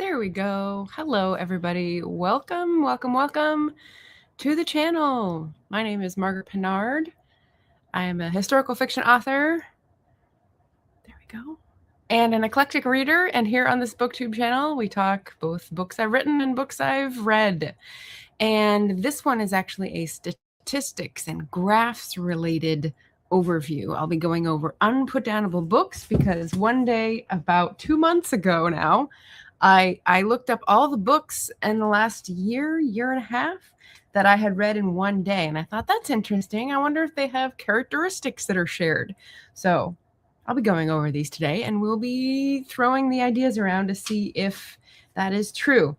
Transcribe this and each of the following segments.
There we go. Hello, everybody. Welcome to the channel. My name is Margaret Pinard. I am a historical fiction author. There we go. And an eclectic reader. And here on this Booktube channel, we talk both books I've written and books I've read. And this one is actually a statistics and graphs related overview. I'll be going over Unputdownable Books because one day, about 2 months ago now, I looked up all the books in the last year and a half that I had read in one day. And I thought, that's interesting. I wonder if they have characteristics that are shared. So I'll be going over these today, and we'll be throwing the ideas around to see if that is true.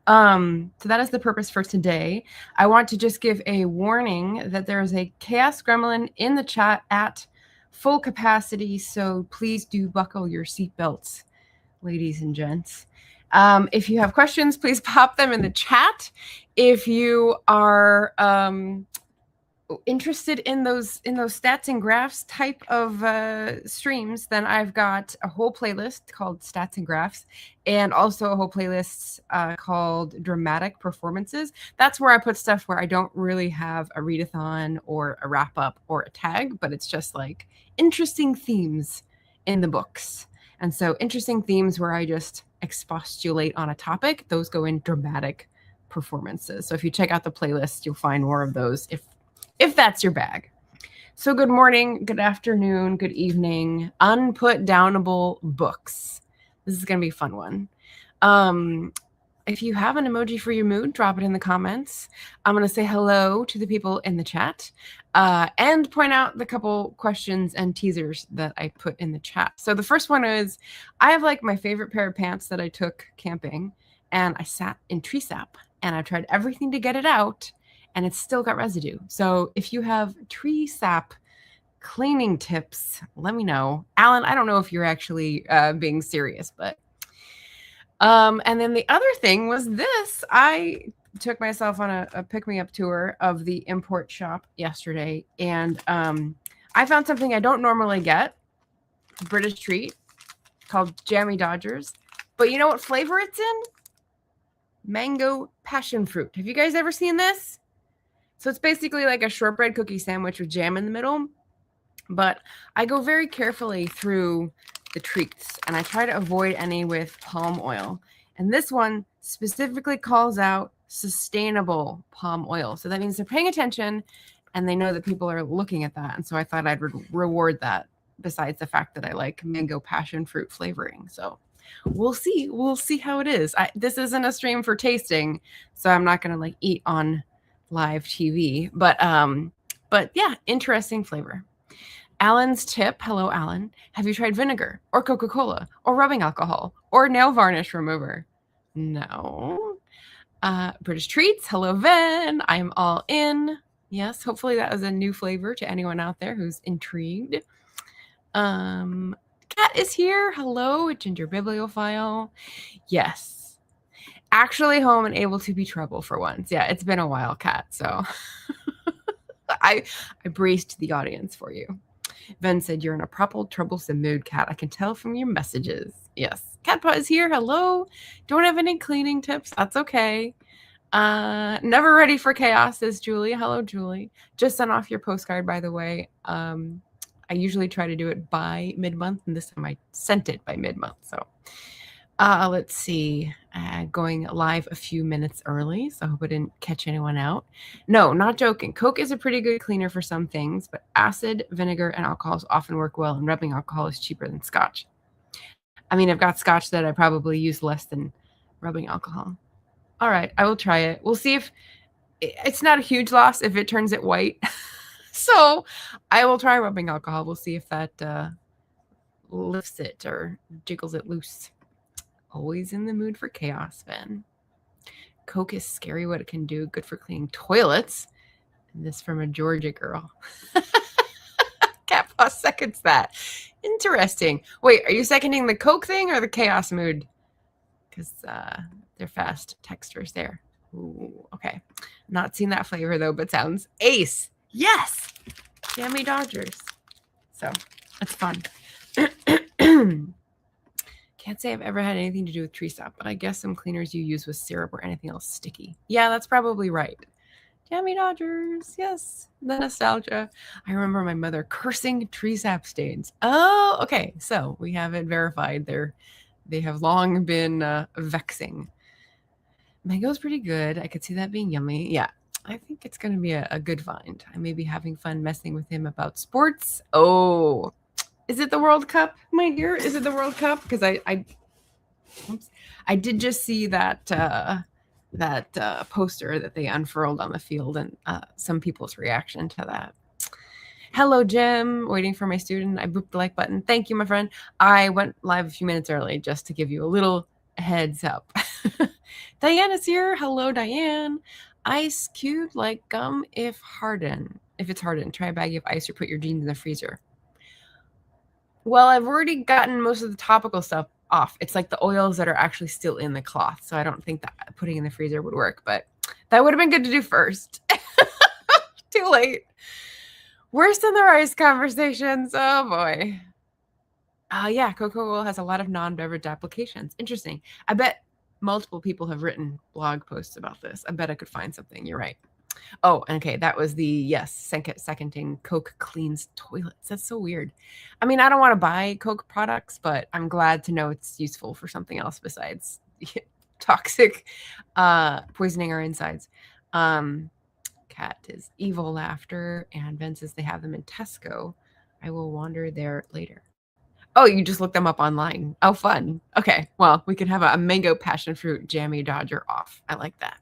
So that is the purpose for today. I want to just give a warning that there is a chaos gremlin in the chat at full capacity. So please do buckle your seatbelts, ladies and gents. If you have questions, please pop them in the chat. If you are interested in those stats and graphs type of streams, then I've got a whole playlist called Stats and Graphs, and also a whole playlist called Dramatic Performances. That's where I put stuff where I don't really have a readathon or a wrap up or a tag, but it's just like interesting themes in the books. And so interesting themes where I just expostulate on a topic, those go in dramatic performances. So if you check out the playlist, you'll find more of those if that's your bag. So good morning, good afternoon, good evening. Unputdownable Books. This is going to be a fun one. If you have an emoji for your mood, drop it in the comments. I'm going to say hello to the people in the chat and point out the couple questions and teasers that I put in the chat. So the first one is, I have like my favorite pair of pants that I took camping, and I sat in tree sap, and I tried everything to get it out, and it's still got residue. So if you have tree sap cleaning tips, let me know. Alan, I don't know if you're actually being serious, but and then the other thing was this. I took myself on a pick-me-up tour of the import shop yesterday, and I found something I don't normally get, a British treat called Jammy Dodgers. But you know what flavor it's in? Mango passion fruit. Have you guys ever seen this? So it's basically like a shortbread cookie sandwich with jam in the middle. But I go very carefully through the treats, and I try to avoid any with palm oil. And this one specifically calls out sustainable palm oil. So that means they're paying attention, and they know that people are looking at that. And so I thought I'd reward that, besides the fact that I like mango passion fruit flavoring. So we'll see how it is. This isn't a stream for tasting, so I'm not going to like eat on live TV, but yeah, interesting flavor. Alan's tip, hello Alan, have you tried vinegar or Coca-Cola or rubbing alcohol or nail varnish remover? No. British treats, hello Ven, I am all in. Yes, hopefully that was a new flavor to anyone out there who's intrigued. Kat is here, hello Ginger Bibliophile. Yes. Actually home and able to be trouble for once. Yeah, it's been a while, Kat, so I braced the audience for you. Ven said, you're in a proper troublesome mood, Kat. I can tell from your messages. Yes. Catpaw is here. Hello. Don't have any cleaning tips. That's okay. Never ready for chaos, says Julie. Hello, Julie. Just sent off your postcard, by the way. I usually try to do it by mid-month, and this time I sent it by mid-month. So let's see. Going live a few minutes early, so I hope I didn't catch anyone out. No, not joking. Coke is a pretty good cleaner for some things, but acid, vinegar, and alcohols often work well, and rubbing alcohol is cheaper than scotch. I mean, I've got scotch that I probably use less than rubbing alcohol. All right, I will try it. We'll see if it's not a huge loss if it turns it white. So I will try rubbing alcohol. We'll see if that lifts it or jiggles it loose. Always in the mood for chaos, Ben. Coke is scary what it can do. Good for cleaning toilets. And this from a Georgia girl. Catpaw seconds that. Interesting. Wait, are you seconding the Coke thing or the chaos mood? Because they're fast texters there. Ooh, okay. Not seen that flavor though, but sounds ace. Yes. Jammy Dodgers. So that's fun. Can't say I've ever had anything to do with tree sap, but I guess some cleaners you use with syrup or anything else sticky. Yeah, that's probably right. Jammy Dodgers, yes, the nostalgia. I remember my mother cursing tree sap stains. Oh, okay, so we have it verified. They have long been vexing. Mango's pretty good. I could see that being yummy. Yeah, I think it's going to be a good find. I may be having fun messing with him about sports. Oh, is it the World Cup, my dear? Is it the World Cup? Because I did just see that poster that they unfurled on the field and some people's reaction to that. Hello, Jim. Waiting for my student. I booped the like button. Thank you, my friend. I went live a few minutes early just to give you a little heads up. Diane is here. Hello, Diane. Ice cube like gum if it's hardened. Try a baggie of ice or put your jeans in the freezer. Well, I've already gotten most of the topical stuff off. It's like the oils that are actually still in the cloth. So I don't think that putting in the freezer would work, but that would have been good to do first. Too late. Worse than the rice conversations. Oh boy. Yeah, cocoa oil has a lot of non-beverage applications. Interesting. I bet multiple people have written blog posts about this. I bet I could find something. You're right. Oh, okay. That was the, yes, seconding Coke cleans toilets. That's so weird. I mean, I don't want to buy Coke products, but I'm glad to know it's useful for something else besides toxic poisoning our insides. Cat is evil laughter, and Ben says they have them in Tesco. I will wander there later. Oh, you just look them up online. Oh, fun. Okay, well, we can have a mango passion fruit jammy Dodger off. I like that.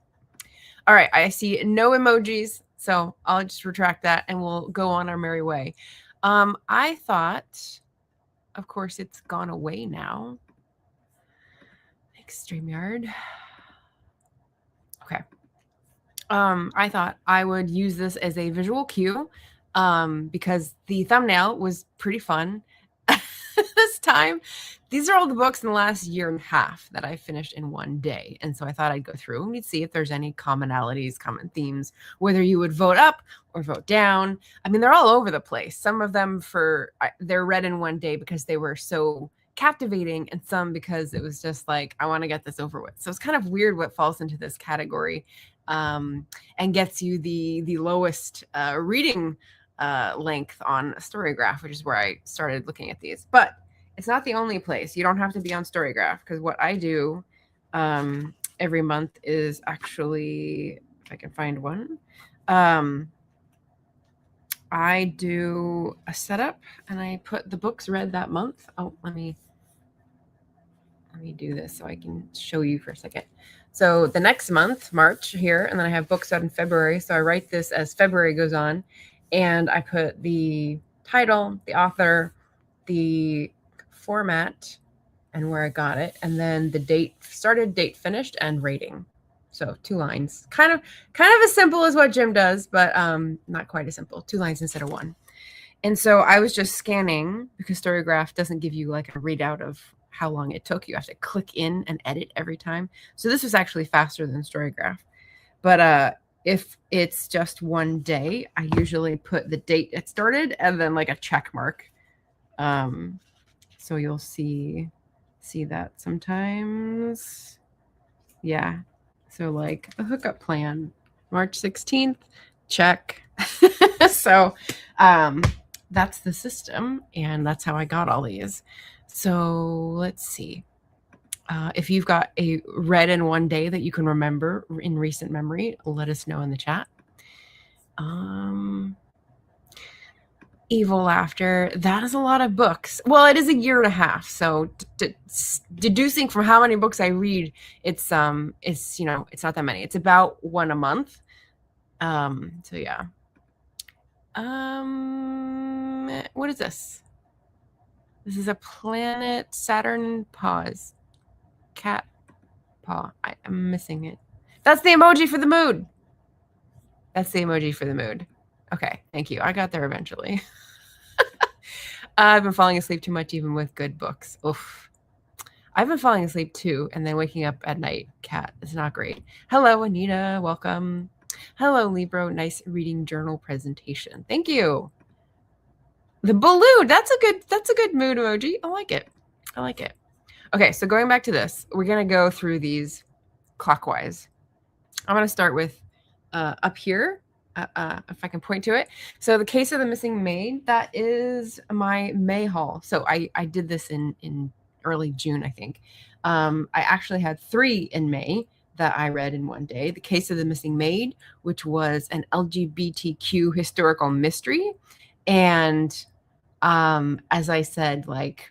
All right, I see no emojis, so I'll just retract that and we'll go on our merry way. I thought, of course, it's gone away now. Thanks, StreamYard. Okay. I thought I would use this as a visual cue because the thumbnail was pretty fun this time. These are all the books in the last year and a half that I finished in one day. And so I thought I'd go through and we'd see if there's any commonalities, common themes, whether you would vote up or vote down. I mean, they're all over the place. Some of them they're read in one day because they were so captivating, and some because it was just like, I want to get this over with. So it's kind of weird what falls into this category and gets you the lowest reading length on Storygraph, which is where I started looking at these. But it's not the only place. You don't have to be on Storygraph, because what I do every month is actually, if I can find one, I do a setup and I put the books read that month. Oh, let me do this so I can show you for a second. So the next month, March here, and then I have books out in February. So I write this as February goes on, and I put the title, the author, the format, and where I got it, and then the date started, date finished, and rating. So 2 lines, kind of as simple as what Jim does, but not quite as simple. 2 lines instead of 1. And so I was just scanning, because Storygraph doesn't give you like a readout of how long it took. You have to click in and edit every time. So this was actually faster than Storygraph. But if it's just one day, I usually put the date it started and then like a check mark. So you'll see that sometimes. Yeah. So like a hookup plan, March 16th, check. So that's the system, and that's how I got all these. So let's see. If you've got a read in one day that you can remember in recent memory, let us know in the chat. Evil laughter. That is a lot of books. Well, it is a year and a half. So deducing from how many books I read, it's it's not that many. It's about 1 a month. So yeah. What is this? This is a planet Saturn pause. Cat paw. I'm missing it. That's the emoji for the mood. That's the emoji for the mood. Okay, thank you. I got there eventually. I've been falling asleep too much, even with good books. Oof. I've been falling asleep too, and then waking up at night. Cat, it's not great. Hello, Anita. Welcome. Hello, Libro. Nice reading journal presentation. Thank you. The balloon. That's a good mood emoji. I like it. Okay, so going back to this, we're going to go through these clockwise. I'm going to start with up here, if I can point to it. So the Case of the Missing Maid, that is my May haul. So I did this in early June, I think. I actually had 3 in May that I read in one day. The Case of the Missing Maid, which was an LGBTQ historical mystery. And as I said, like,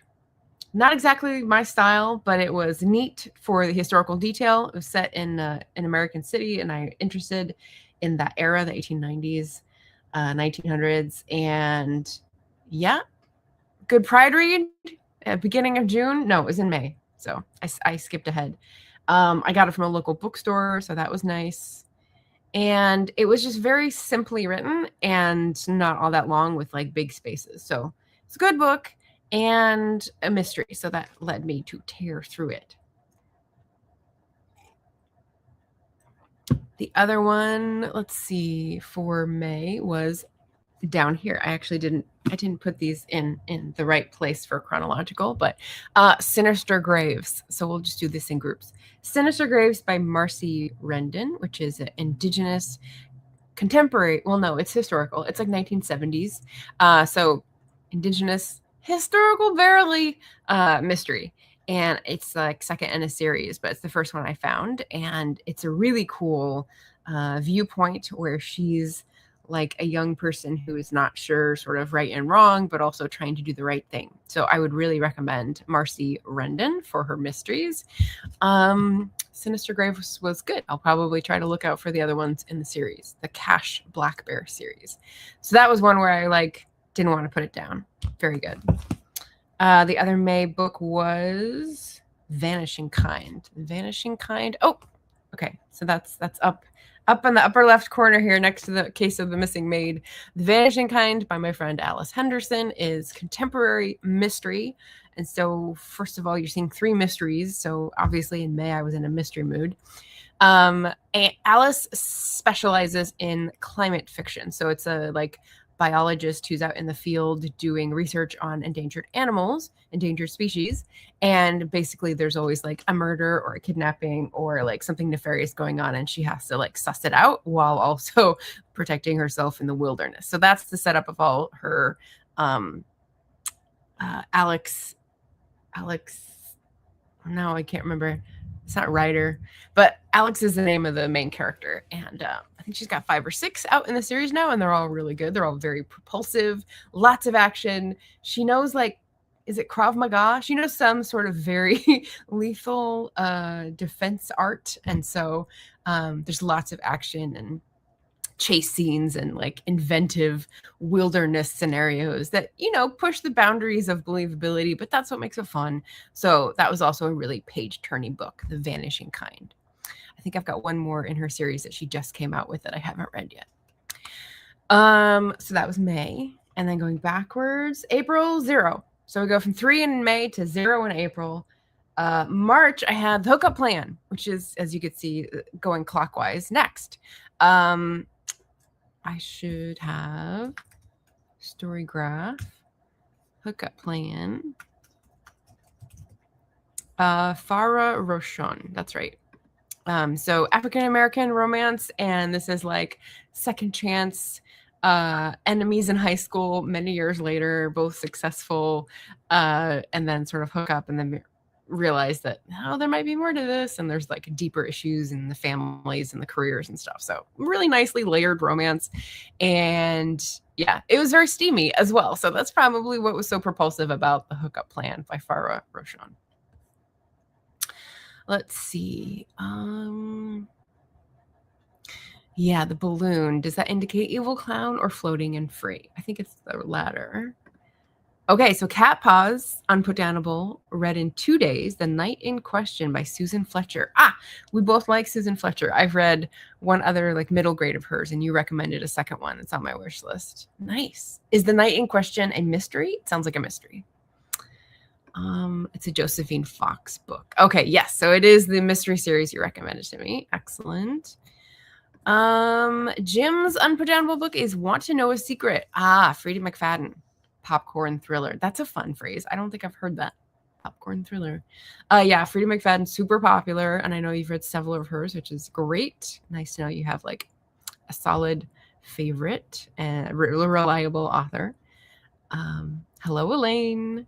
not exactly my style, but it was neat for the historical detail. It was set in an American city, and I'm interested in that era, the 1890s, 1900s. And yeah, good Pride read at beginning of June. No, it was in May. So I skipped ahead. I got it from a local bookstore, so that was nice. And it was just very simply written and not all that long with like big spaces. So it's a good book and a mystery. So that led me to tear through it. The other one, let's see, for May was down here. I actually didn't put these in the right place for chronological, but Sinister Graves. So we'll just do this in groups. Sinister Graves by Marcy Rendon, which is an Indigenous contemporary. Well, no, it's historical. It's like 1970s. So Indigenous historical barely mystery. And it's like second in a series, but it's the first one I found. And it's a really cool viewpoint where she's like a young person who is not sure sort of right and wrong, but also trying to do the right thing. So I would really recommend Marcy Rendon for her mysteries. Sinister Graves was good. I'll probably try to look out for the other ones in the series, the Cash Black Bear series. So that was one where I like didn't want to put it down. Very good. The other May book was Vanishing Kind. Vanishing Kind. Oh, okay. So that's up in the upper left corner here next to the Case of the Missing Maid. The Vanishing Kind by my friend Alice Henderson is contemporary mystery. And so first of all, you're seeing 3 mysteries. So obviously in May, I was in a mystery mood. And Alice specializes in climate fiction. So it's a like biologist who's out in the field doing research on endangered animals, endangered species. And basically there's always like a murder or a kidnapping or like something nefarious going on. And she has to like suss it out while also protecting herself in the wilderness. So that's the setup of all her Alex, no, I can't remember. It's not Ryder, but Alex is the name of the main character. And I think she's got 5 or 6 out in the series now, and they're all really good. They're all very propulsive, lots of action. She knows, like, is it Krav Maga? She knows some sort of very lethal defense art. And so there's lots of action and chase scenes and like inventive wilderness scenarios that, you know, push the boundaries of believability, but that's what makes it fun. So that was also a really page-turning book, The Vanishing Kind. I think I've got one more in her series that she just came out with that I haven't read yet. So that was May. And then going backwards, April, 0. So we go from 3 in May to 0 in April. March, I had The Hookup Plan, which is, as you could see, going clockwise next. I should have Storygraph, Hookup Plan, Farah Roshon. That's right. So African-American romance, and this is like second chance, enemies in high school, many years later, both successful, and then sort of hook up and then realize that, oh, there might be more to this, and there's like deeper issues in the families and the careers and stuff. So really nicely layered romance. And yeah, it was very steamy as well. So that's probably what was so propulsive about The Hookup Plan by Farah Roshon. Let's see. Yeah, the balloon. Does that indicate evil clown or floating and free? I think it's the latter. Okay, so Cat Paws, Unputdownable, read in 2 days, The Night in Question by Susan Fletcher. We both like Susan Fletcher. I've read one other like middle grade of hers, and you recommended a second one. It's on my wish list. Nice. Is The Night in Question a mystery? It sounds like a mystery. It's a Josephine Fox book. Okay, yes. So it is the mystery series you recommended to me. Excellent. Jim's Unputdownable book is Want to Know a Secret. Freddie McFadden. Popcorn thriller. That's a fun phrase. I don't think I've heard that. Popcorn thriller. Yeah, Frida McFadden, super popular, and I know you've read several of hers, which is great. Nice to know you have like a solid favorite and reliable author. Hello, Elaine.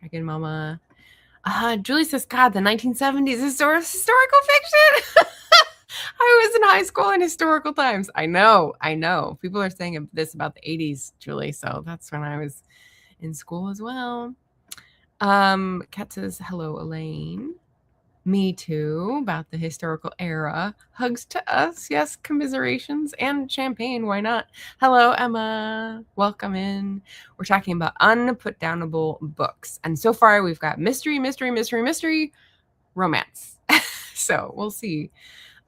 Dragon Mama. Julie says, God, the 1970s historical fiction. I was in high school in historical times. I know. People are saying this about the 80s, Julie, so that's when I was in school as well. Kat says, hello, Elaine. Me too, about the historical era. Hugs to us. Yes, commiserations and champagne. Why not? Hello, Emma. Welcome in. We're talking about unputdownable books. And so far, we've got mystery, romance. So we'll see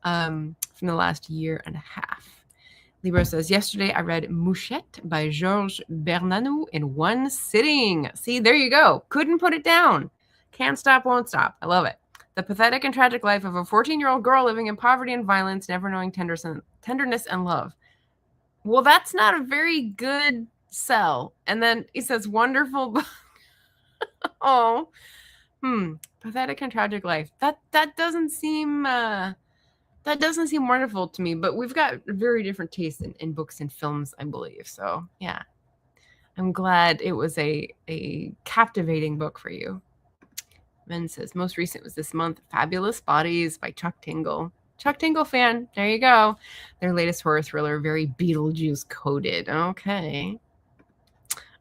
from the last year and a half. Libro says, yesterday I read Mouchette by Georges Bernanou in one sitting. See, there you go. Couldn't put it down. Can't stop, won't stop. I love it. The pathetic and tragic life of a 14-year-old girl living in poverty and violence, never knowing tenderness and love. Well, that's not a very good sell. And then he says, wonderful book. Oh, pathetic and tragic life. That doesn't seem wonderful to me, but we've got very different tastes in books and films, I believe. So yeah, I'm glad it was a captivating book for you. Ben says, most recent was this month, Fabulous Bodies by Chuck Tingle. Chuck Tingle fan, there you go. Their latest horror thriller, very Beetlejuice coded. Okay.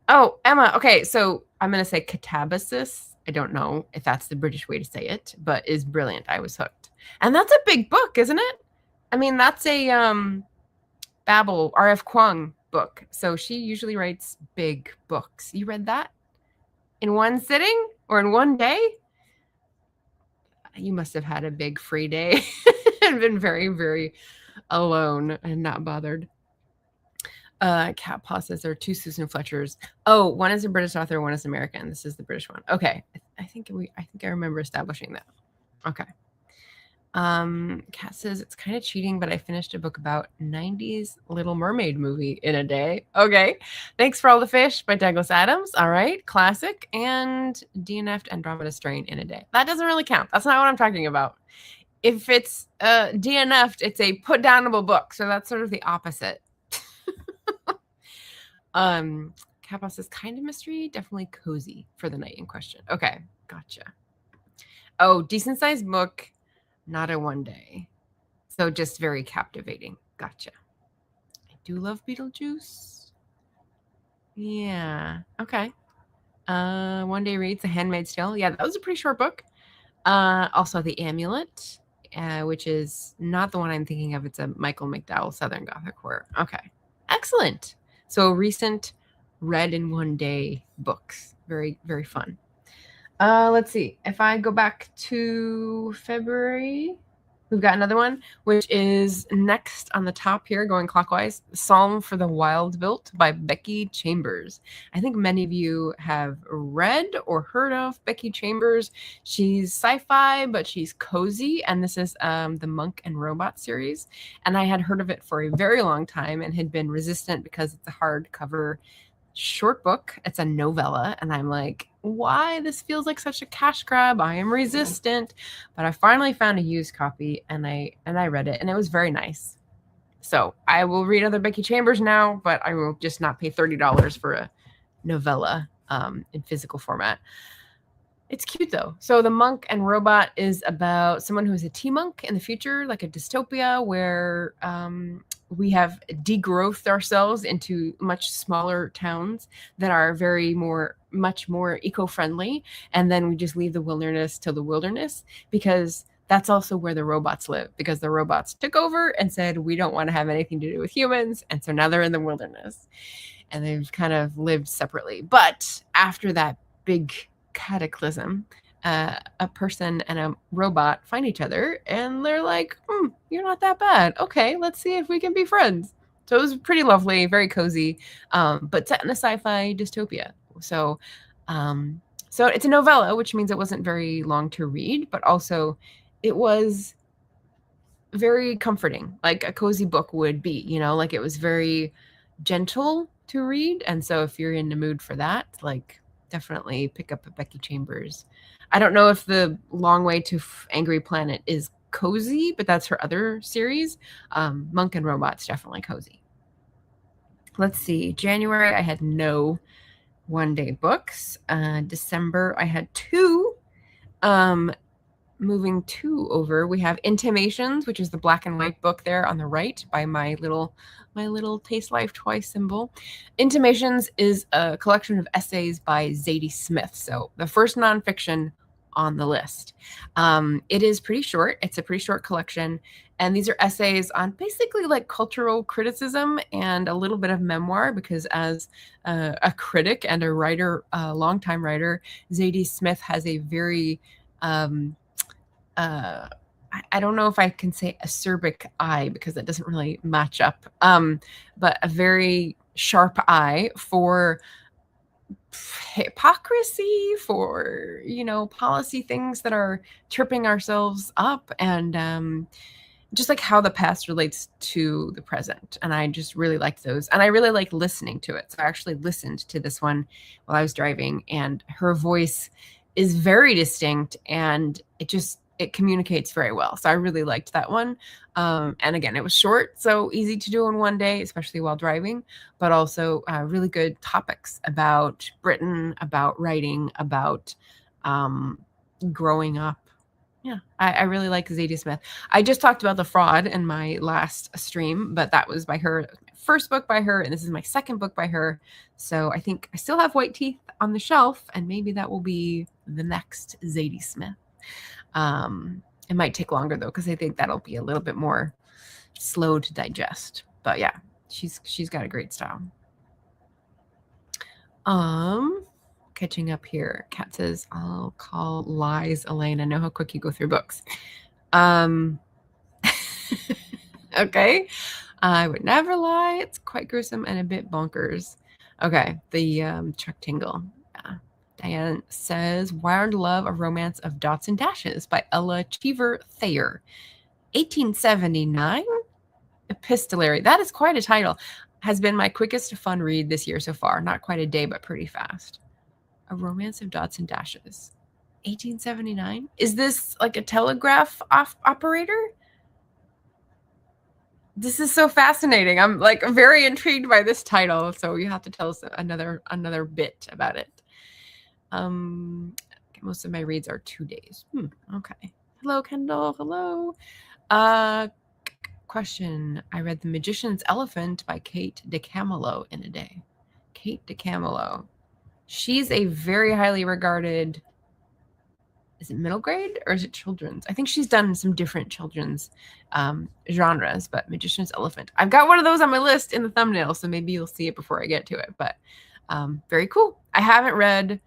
Oh, Emma. Okay, so I'm going to say Catabasis. I don't know if that's the British way to say it, but is brilliant. I was hooked. And that's a big book, isn't it? I mean, that's a Babel, R.F. Kuang book. So she usually writes big books. You read that in one sitting or in one day? You must have had a big free day and been very, very alone and not bothered. Cat Paw says there are two Susan Fletchers. Oh, one is a British author, one is American. This is the British one. Okay. I think I remember establishing that. Okay. Kat says it's kind of cheating, but I finished a book about 90s Little Mermaid movie in a day. Okay. Thanks for All the Fish by Douglas Adams. All right. Classic. And DNF'd Andromeda Strain in a day. That doesn't really count. That's not what I'm talking about. If it's DNF'd, it's a put-downable book. So that's sort of the opposite. Kappa says kind of mystery, definitely cozy for the night in question. Okay, gotcha. Oh, decent sized book, not a one day. So just very captivating. Gotcha. I do love Beetlejuice. Yeah. Okay. One day reads The Handmaid's Tale. Yeah, that was a pretty short book. Also The Amulet, which is not the one I'm thinking of. It's a Michael McDowell Southern Gothic horror. Okay. Excellent. So recent read in one day books. Very, very fun. Let's see. If I go back to February, we've got another one, which is next on the top here, going clockwise. Psalm for the Wild Built by Becky Chambers. I think many of you have read or heard of Becky Chambers. She's sci-fi, but she's cozy. And this is the Monk and Robot series. And I had heard of it for a very long time and had been resistant because it's a hardcover short book. It's a novella. And I'm like, why? This feels like such a cash grab. I am resistant. But I finally found a used copy and I read it and it was very nice. So I will read other Becky Chambers now, but I will just not pay $30 for a novella in physical format. It's cute though. So The Monk and Robot is about someone who is a tea monk in the future, like a dystopia where we have degrowthed ourselves into much smaller towns that are much more eco-friendly. And then we just leave the wilderness to the wilderness because that's also where the robots live, because the robots took over and said, we don't want to have anything to do with humans. And so now they're in the wilderness and they've kind of lived separately. But after that big cataclysm, a person and a robot find each other and they're like, you're not that bad. Okay, let's see if we can be friends. So it was pretty lovely, very cozy, but set in a sci-fi dystopia. So it's a novella, which means it wasn't very long to read, but also it was very comforting, like a cozy book would be, like it was very gentle to read. And so if you're in the mood for that, like definitely pick up a Becky Chambers. I don't know if the Long Way to Angry Planet is cozy, but that's her other series. Monk and Robot's definitely cozy. Let's see. January, I had no one-day books. December, I had 2. Moving 2 over, we have Intimations, which is the black and white book there on the right by my little Taste Life Twice symbol. Intimations is a collection of essays by Zadie Smith. So the first nonfiction on the list. It is pretty short. It's a pretty short collection. And these are essays on basically like cultural criticism and a little bit of memoir, because as a critic and a writer, a longtime writer, Zadie Smith has a very, I don't know if I can say acerbic eye because that doesn't really match up, but a very sharp eye for hypocrisy, for, policy things that are tripping ourselves up, and just like how the past relates to the present. And I just really liked those. And I really like listening to it. So I actually listened to this one while I was driving, and her voice is very distinct, and it communicates very well. So I really liked that one. And again, it was short, so easy to do in one day, especially while driving, but also really good topics about Britain, about writing, about growing up. Yeah, I really like Zadie Smith. I just talked about The Fraud in my last stream, but that was by her, first book by her, and this is my second book by her. So I think I still have White Teeth on the shelf, and maybe that will be the next Zadie Smith. It might take longer though, because I think that'll be a little bit more slow to digest. But yeah, she's got a great style. Catching up here. Kat says, I'll call lies, Elaine. I know how quick you go through books. Okay. I would never lie. It's quite gruesome and a bit bonkers. Okay. The Chuck Tingle. Yeah. Diane says, Wild Love, A Romance of Dots and Dashes by Ella Cheever Thayer. 1879? Epistolary. That is quite a title. Has been my quickest fun read this year so far. Not quite a day, but pretty fast. A Romance of Dots and Dashes. 1879? Is this like a telegraph operator? This is so fascinating. I'm like very intrigued by this title. So you have to tell us another bit about it. Most of my reads are 2 days. Okay. Hello, Kendall. Hello. Question. I read The Magician's Elephant by Kate DeCamillo in a day. Kate DeCamillo. She's a very highly regarded, is it middle grade or is it children's? I think she's done some different children's genres, but Magician's Elephant. I've got one of those on my list in the thumbnail, so maybe you'll see it before I get to it. But very cool. I haven't read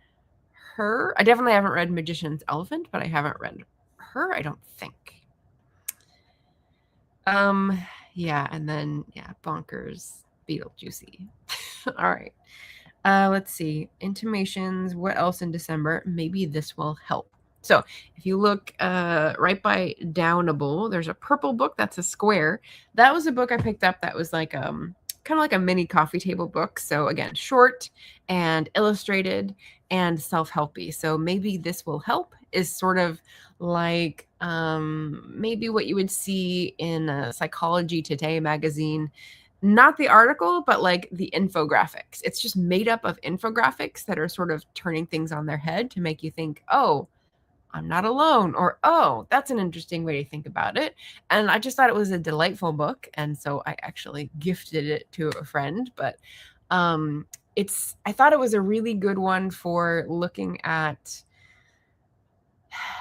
her. I definitely haven't read Magician's Elephant, but I haven't read her, I don't think. Yeah, and then, Bonkers, Beetlejuicy. All right. Let's see. Intimations. What else in December? Maybe this will help. So if you look right by Downable, there's a purple book that's a square. That was a book I picked up that was like kind of like a mini coffee table book. So again, short and illustrated and self-helpy. So maybe this will help is sort of like maybe what you would see in Psychology Today magazine. Not the article, but like the infographics. It's just made up of infographics that are sort of turning things on their head to make you think, oh, I'm not alone, or, oh, that's an interesting way to think about it. And I just thought it was a delightful book. And so I actually gifted it to a friend. But I thought it was a really good one for looking at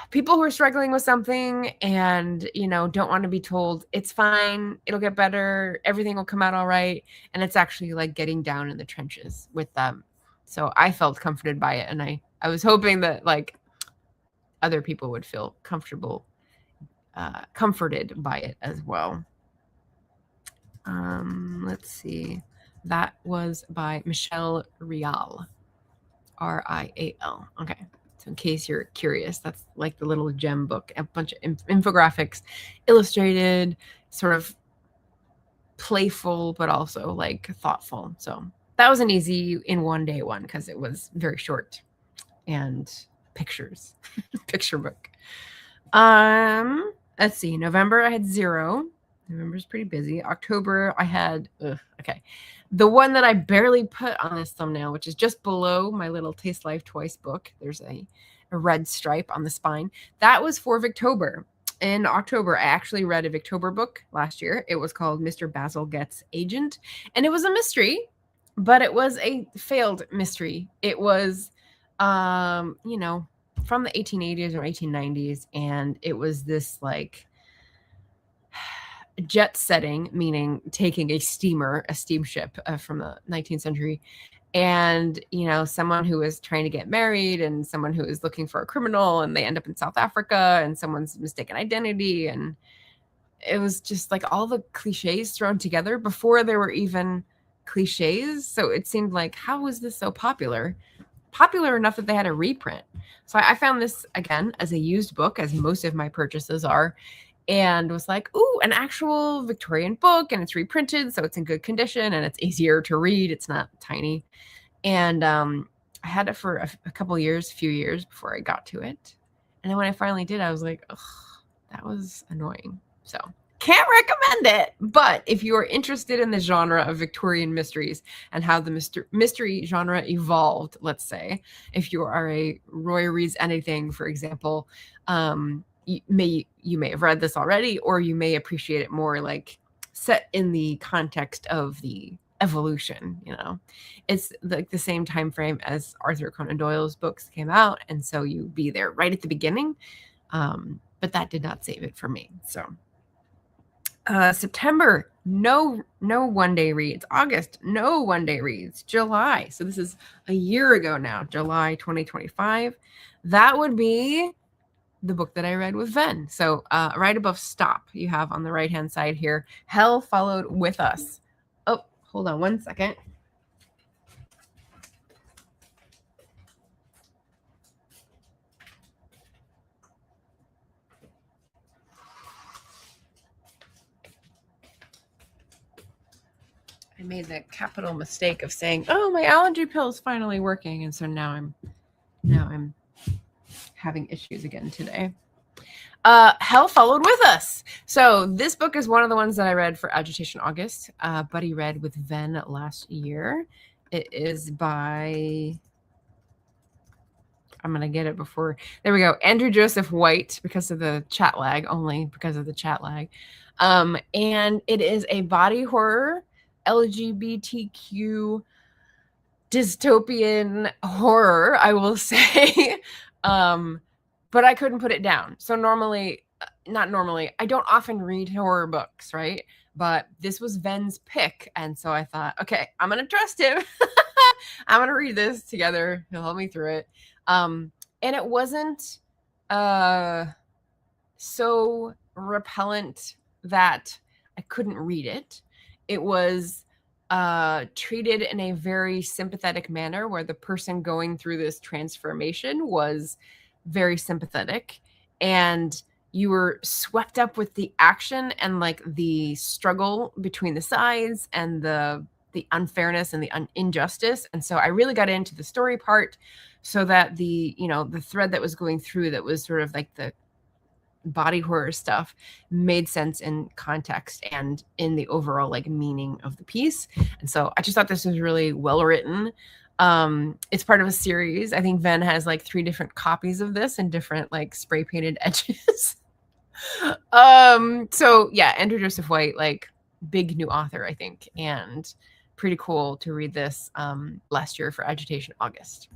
people who are struggling with something and, don't want to be told it's fine, it'll get better, everything will come out all right. And it's actually like getting down in the trenches with them. So I felt comforted by it. And I was hoping that like other people would feel comforted by it as well. Let's see. That was by Michelle Rial. R-I-A-L. Okay. So in case you're curious, that's like the little gem book, a bunch of infographics, illustrated, sort of playful, but also like thoughtful. So that was an easy in one day one because it was very short and pictures. Picture book. Let's see. November, I had 0. November's pretty busy. October, I had, okay. The one that I barely put on this thumbnail, which is just below my little Taste Life Twice book. There's a red stripe on the spine. That was for Victober. In October, I actually read a Victober book last year. It was called Mr. Basil Gets Agent. And it was a mystery, but it was a failed mystery. It was, you know, from the 1880s or 1890s. And it was this like jet setting, meaning taking a steamer, a steamship from the 19th century. And, you know, someone who is trying to get married and someone who is looking for a criminal and they end up in South Africa and someone's mistaken identity. And it was just like all the cliches thrown together before there were even cliches. So it seemed like, how was this so popular? Popular enough that they had a reprint. So I found this, again, as a used book, as most of my purchases are, and was like, ooh, an actual Victorian book, and it's reprinted, so it's in good condition, and it's easier to read. It's not tiny. And I had it for a few years before I got to it. And then when I finally did, I was like, ugh, that was annoying. So can't recommend it. But if you are interested in the genre of Victorian mysteries and how the mystery genre evolved, let's say, if you are a Roy Reads Anything, for example, you may have read this already, or you may appreciate it more like set in the context of the evolution. You know, it's like the same time frame as Arthur Conan Doyle's books came out, and so you be there right at the beginning. But that did not save it for me. So September, no one-day reads. August, no one-day reads. July, so this is a year ago now, July 2025. That would be the book that I read with Ven. So right above stop, you have on the right-hand side here, Hell Followed With Us. Oh, hold on one second. I made the capital mistake of saying, oh, my allergy pill is finally working. And so now I'm having issues again today. Hell Followed With Us. So this book is one of the ones that I read for Agitation August. Buddy read with Ven last year. It is by, I'm going to get it before, there we go, Andrew Joseph White, because of the chat lag, only because of the chat lag. And it is a body horror, LGBTQ dystopian horror, I will say. But I couldn't put it down. So not normally, I don't often read horror books, right? But this was Ven's pick. And so I thought, okay, I'm going to trust him. I'm going to read this together. He'll help me through it. And it wasn't so repellent that I couldn't read it. It was treated in a very sympathetic manner where the person going through this transformation was very sympathetic, and you were swept up with the action and like the struggle between the sides and the unfairness and the injustice. And so I really got into the story part, so that the thread that was going through, that was sort of like the body horror stuff, made sense in context and in the overall like meaning of the piece. And so I just thought this was really well written. It's part of a series. I think Ven has like 3 different copies of this and different like spray painted edges. So yeah, Andrew Joseph White, like big new author, I think, and pretty cool to read this last year for Agitation August.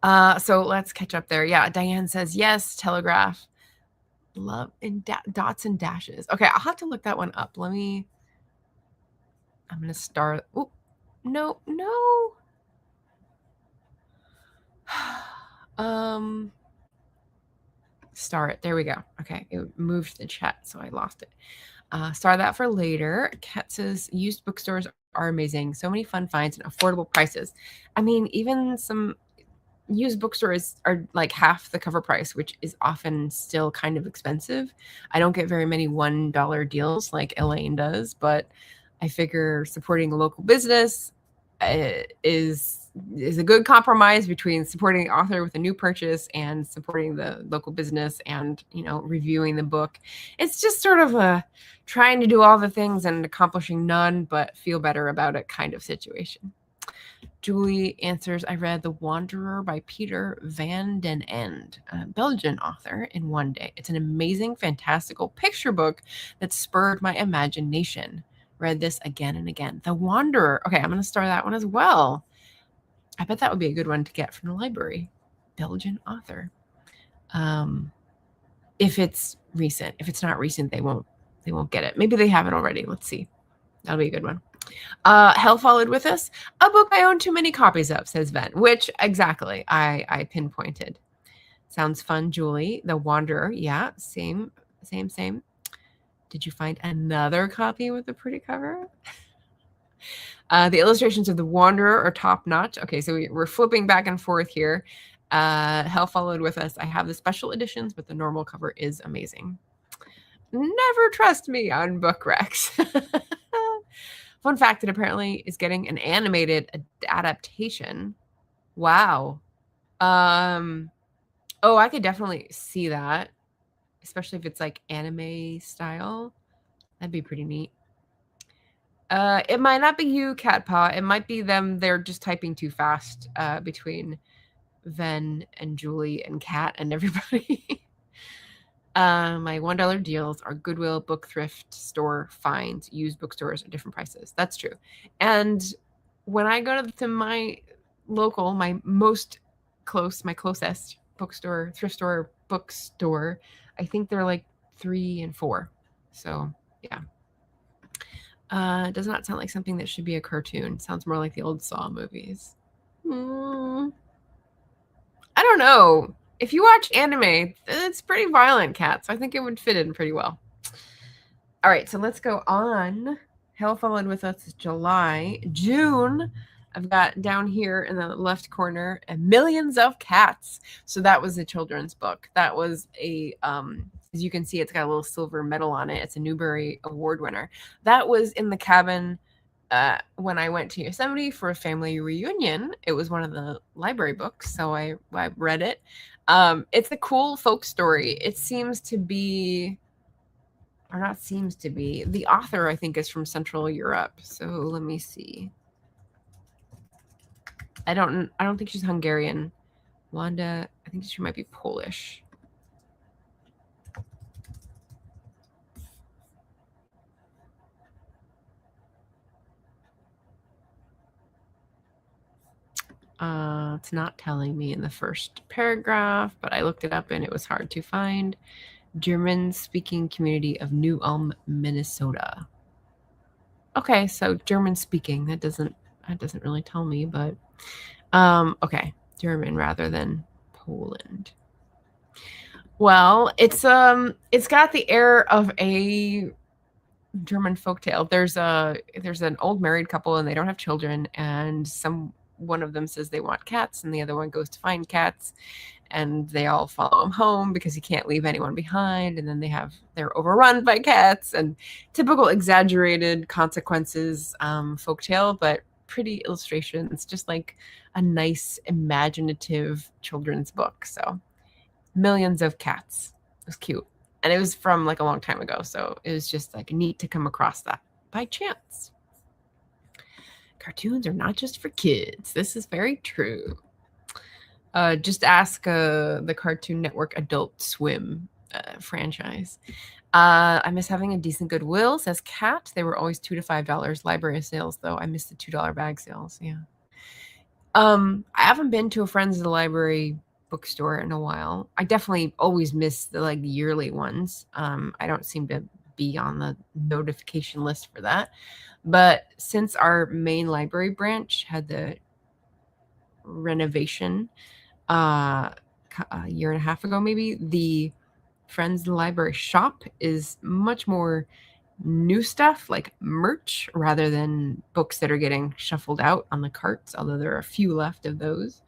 So let's catch up there. Yeah, Diane says yes, Telegraph. Love in dots and dashes. Okay, I'll have to look that one up. I'm gonna start. Oh, no. Star it. There we go. Okay, it moved the chat, so I lost it. Star that for later. Kat says used bookstores are amazing. So many fun finds and affordable prices. I mean, even some used bookstores are like half the cover price, which is often still kind of expensive. I don't get very many $1 deals like Elaine does, but I figure supporting a local business, is a good compromise between supporting the author with a new purchase and supporting the local business and, reviewing the book. It's just sort of a trying to do all the things and accomplishing none, but feel better about it kind of situation. Julie answers, I read The Wanderer by Peter van den Ende, a Belgian author, in one day. It's an amazing, fantastical picture book that spurred my imagination. Read this again and again. The Wanderer. Okay, I'm going to start that one as well. I bet that would be a good one to get from the library. Belgian author. If it's recent. If it's not recent, they won't get it. Maybe they have it already. Let's see. That'll be a good one. Hell Followed With Us, a book I own too many copies of, says Ven, which exactly I pinpointed. Sounds fun, Julie. The Wanderer, yeah, same. Did you find another copy with a pretty cover? The illustrations of The Wanderer are top notch. Okay, so we're flipping back and forth here. Hell Followed With Us. I have the special editions, but the normal cover is amazing. Never trust me on book recs. Fun fact, it apparently is getting an animated adaptation. Wow. I could definitely see that, especially if it's like anime style. That'd be pretty neat. It might not be you, Cat Paw. It might be them. They're just typing too fast between Ven and Julie and Kat and everybody. My $1 deals are Goodwill, book thrift store finds, used bookstores at different prices. That's true. And when I go to my local, my closest bookstore, thrift store, bookstore, I think they're like 3 and 4. So yeah. It does not sound like something that should be a cartoon. It sounds more like the old Saw movies. I don't know. If you watch anime, it's pretty violent, Cat, so I think it would fit in pretty well. All right, so let's go on. Hell Followed With Us is July. June, I've got down here in the left corner, Millions of Cats. So that was a children's book. That was a, as you can see, it's got a little silver medal on it. It's a Newbery Award winner. That was in the cabin when I went to Yosemite for a family reunion. It was one of the library books, so I read it. It's a cool folk story. It seems to be, or not seems to be, the author, I think, is from Central Europe. So let me see. I don't think she's Hungarian. Wanda, I think she might be Polish. It's not telling me in the first paragraph, but I looked it up and it was hard to find. German-speaking community of New Ulm, Minnesota. Okay, so German-speaking. That doesn't really tell me, but okay, German rather than Poland. Well, it's got the air of a German folktale. There's an old married couple and they don't have children, and one of them says they want cats and the other one goes to find cats, and they all follow him home because he can't leave anyone behind, and then they're overrun by cats, and typical exaggerated consequences folktale, but pretty illustrations, just like a nice imaginative children's book. So Millions of Cats. It was cute, and it was from like a long time ago, so it was just like neat to come across that by chance. Cartoons are not just for kids. This is very true. Just ask the Cartoon Network Adult Swim franchise. I miss having a decent Goodwill, says Kat. They were always $2 to $5 library sales, though. I miss the $2 bag sales. Yeah. I haven't been to a Friends of the Library bookstore in a while. I definitely always miss the yearly ones. I don't seem to be on the notification list for that. But since our main library branch had the renovation a year and a half ago, maybe, the Friends of the Library shop is much more new stuff, like merch, rather than books that are getting shuffled out on the carts, although there are a few left of those.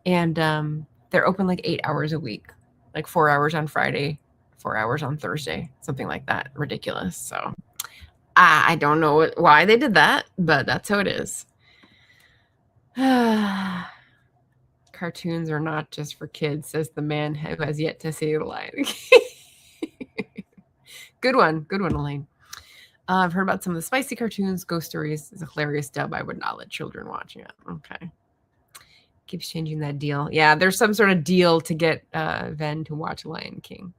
And they're open like 8 hours a week, like 4 hours on Friday, 4 hours on Thursday, something like that. Ridiculous. So I don't know why they did that, but that's how it is. Cartoons are not just for kids, says the man who has yet to see The Lion King. Good one, Elaine. I've heard about some of the spicy cartoons. Ghost Stories is a hilarious dub. I would not let children watch it. Okay. Keeps changing that deal. Yeah, there's some sort of deal to get Ven to watch Lion King.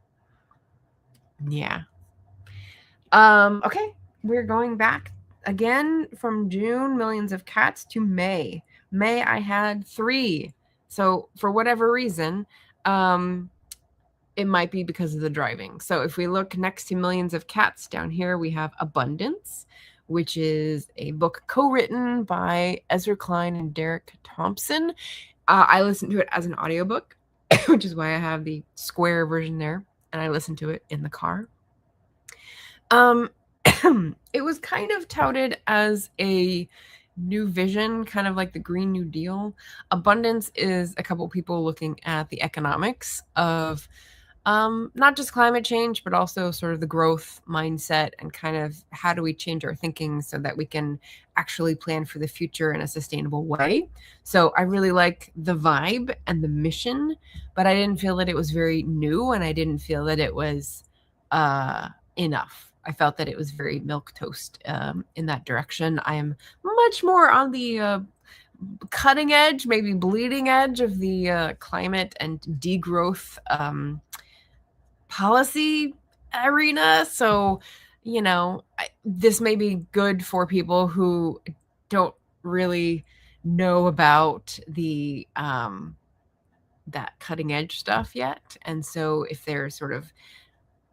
Yeah. Okay. We're going back again from June, Millions of Cats, to May. May, I had 3. So for whatever reason, it might be because of the driving. So if we look next to Millions of Cats down here, we have Abundance, which is a book co-written by Ezra Klein and Derek Thompson. I listened to it as an audiobook, which is why I have the Square version there, and I listened to it in the car. It was kind of touted as a new vision, kind of like the Green New Deal. Abundance is a couple people looking at the economics of not just climate change, but also sort of the growth mindset and kind of how do we change our thinking so that we can actually plan for the future in a sustainable way. So I really like the vibe and the mission, but I didn't feel that it was very new, and I didn't feel that it was enough. I felt that it was very milquetoast in that direction. I am much more on the cutting edge, maybe bleeding edge of the climate and degrowth policy arena. So, this may be good for people who don't really know about the that cutting edge stuff yet. And so if they're sort of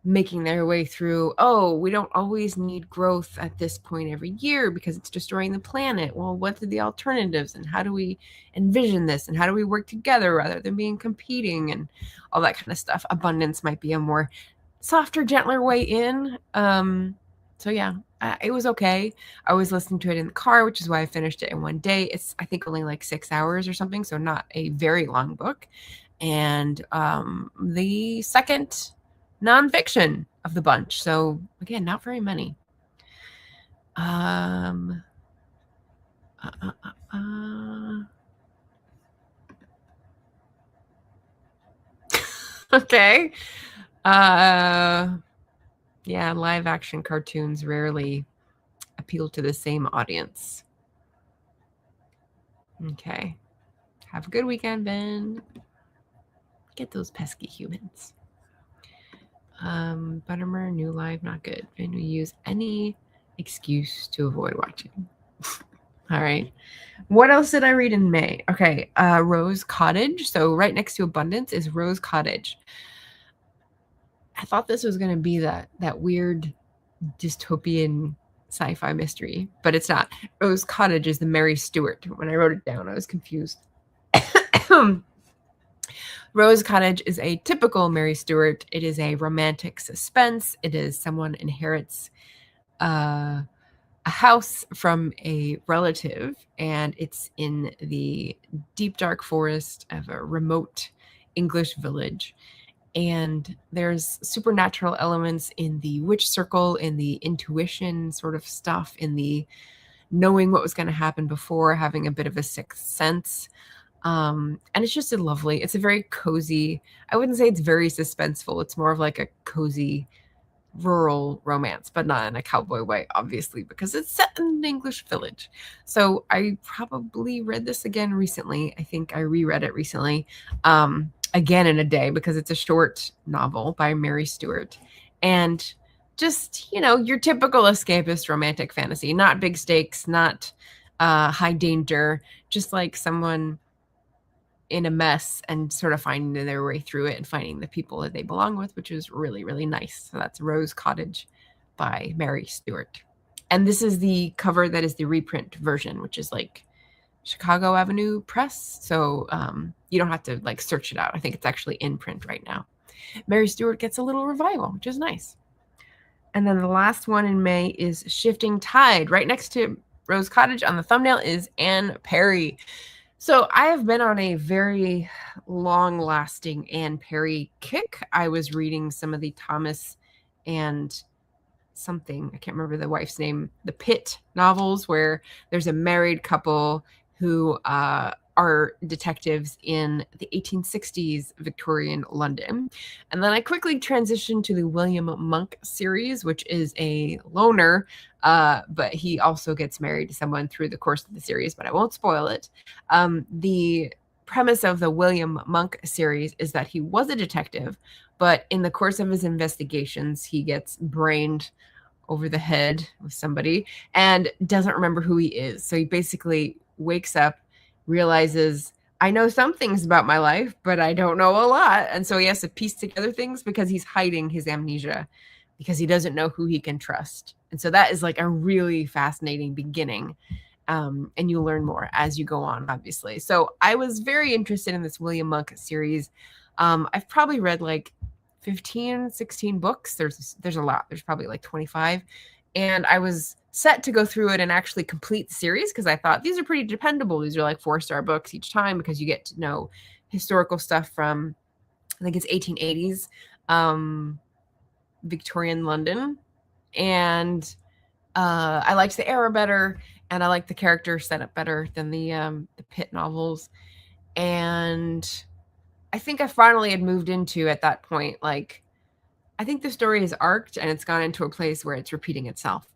making their way through, we don't always need growth at this point every year because it's destroying the planet. Well, what are the alternatives, and how do we envision this, and how do we work together rather than being competing, and all that kind of stuff. Abundance might be a more softer, gentler way in. So yeah, it was okay. I was listening to it in the car, which is why I finished it in one day. It's, I think, only like 6 hours or something, so not a very long book. And the second nonfiction of the bunch. So again, not very many. Okay. Yeah, live action cartoons rarely appeal to the same audience. Okay. Have a good weekend, Ben. Get those pesky humans. Buttermer, New Live, not good. Ben, we use any excuse to avoid watching. All right. What else did I read in May? Okay. Rose Cottage. So right next to Abundance is Rose Cottage. I thought this was going to be that weird dystopian sci-fi mystery, but it's not. Rose Cottage is the Mary Stuart. When I wrote it down, I was confused. Rose Cottage is a typical Mary Stuart. It is a romantic suspense. It is someone inherits a house from a relative, and it's in the deep, dark forest of a remote English village. And there's supernatural elements in the witch circle, in the intuition sort of stuff, in the knowing what was going to happen before, having a bit of a sixth sense. And it's just lovely. It's a very cozy, I wouldn't say it's very suspenseful. It's more of like a cozy rural romance, but not in a cowboy way, obviously, because it's set in an English village. So I probably read this again recently. I think I reread it recently, again in a day, because it's a short novel by Mary Stuart. And just, your typical escapist romantic fantasy, not big stakes, not high danger, just like someone in a mess and sort of finding their way through it and finding the people that they belong with, which is really, really nice. So that's Rose Cottage by Mary Stuart. And this is the cover that is the reprint version, which is like Chicago Avenue Press. So you don't have to like search it out. I think it's actually in print right now. Mary Stuart gets a little revival, which is nice. And then the last one in May is Shifting Tide. Right next to Rose Cottage on the thumbnail is Anne Perry. So I have been on a very long-lasting Anne Perry kick. I was reading some of the Thomas and something, I can't remember the wife's name, the Pitt novels, where there's a married couple who are detectives in the 1860s Victorian London. And then I quickly transitioned to the William Monk series, which is a loner, but he also gets married to someone through the course of the series, but I won't spoil it. The premise of the William Monk series is that he was a detective, but in the course of his investigations, he gets brained over the head with somebody and doesn't remember who he is. So he basically wakes up, realizes, I know some things about my life, but I don't know a lot. And so he has to piece together things because he's hiding his amnesia, because he doesn't know who he can trust. And so that is like a really fascinating beginning. And you learn more as you go on, obviously. So I was very interested in this William Monk series. I've probably read like 15, 16 books. There's a lot. There's probably like 25. And I was set to go through it and actually complete the series because I thought these are pretty dependable. These are like 4-star books each time because you get to know historical stuff from, I think it's 1880s Victorian London. And I liked the era better, and I liked the character setup better than the Pitt novels. And I think I finally had moved into, at that point, like, I think the story is arced and it's gone into a place where it's repeating itself.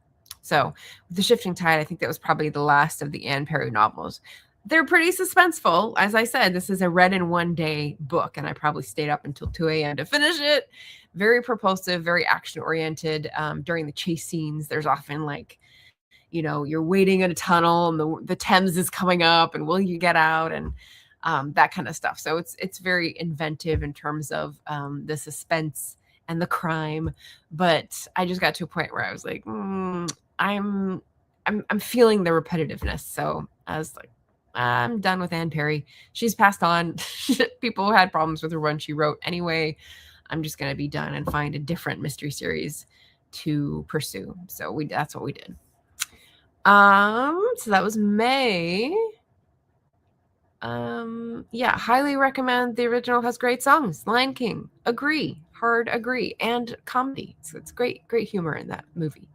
So with The Shifting Tide, I think that was probably the last of the Anne Perry novels. They're pretty suspenseful. As I said, this is a read in one day book, and I probably stayed up until 2 a.m. to finish it. Very propulsive, very action oriented. During the chase scenes, there's often like, you know, you're waiting in a tunnel and the Thames is coming up and will you get out, and that kind of stuff. So it's very inventive in terms of the suspense and the crime. But I just got to a point where I was like, I'm feeling the repetitiveness. So I was like, I'm done with Anne Perry. She's passed on. People had problems with her when she wrote anyway. I'm just going to be done and find a different mystery series to pursue. So that's what we did. So that was May. Yeah, highly recommend. The original has great songs. Lion King, agree, hard agree, and comedy. So it's great humor in that movie.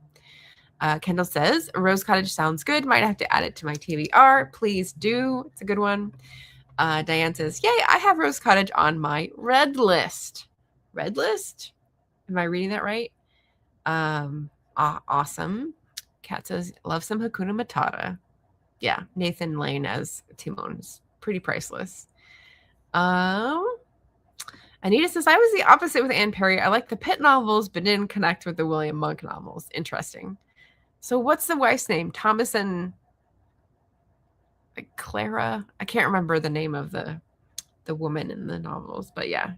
Kendall says, Rose Cottage sounds good. Might have to add it to my TBR. Please do. It's a good one. Diane says, yay, I have Rose Cottage on my read list. Read list? Am I reading that right? Awesome. Kat says, love some Hakuna Matata. Yeah, Nathan Lane as Timon is pretty priceless. Anita says, I was the opposite with Anne Perry. I like the Pitt novels, but didn't connect with the William Monk novels. Interesting. So what's the wife's name? Thomas and Clara? I can't remember the name of the woman in the novels, but yeah.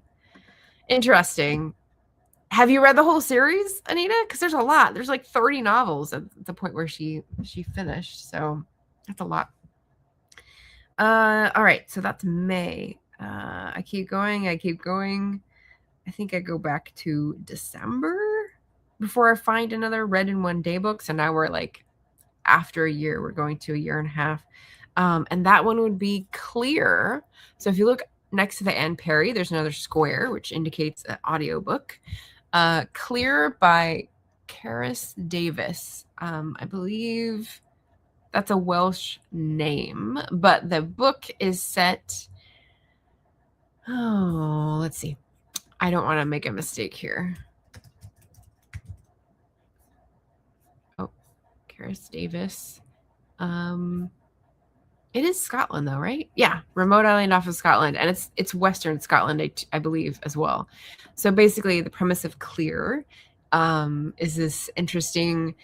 Interesting. Have you read the whole series, Anita? Because there's a lot. There's like 30 novels at the point where she finished. So that's a lot. All right. So that's May. I keep going. I think I go back to December before I find another read in one day book. So now we're like after a year, we're going to a year and a half. And that one would be Clear. So if you look next to the Anne Perry, there's another square, which indicates an audiobook. Clear by Caris Davis. I believe that's a Welsh name, but the book is set. Oh, let's see. I don't want to make a mistake here. Oh, Caris Davis. It is Scotland though, right? Yeah, remote island off of Scotland, and it's Western Scotland, I believe, as well. So basically, the premise of Clear is this interesting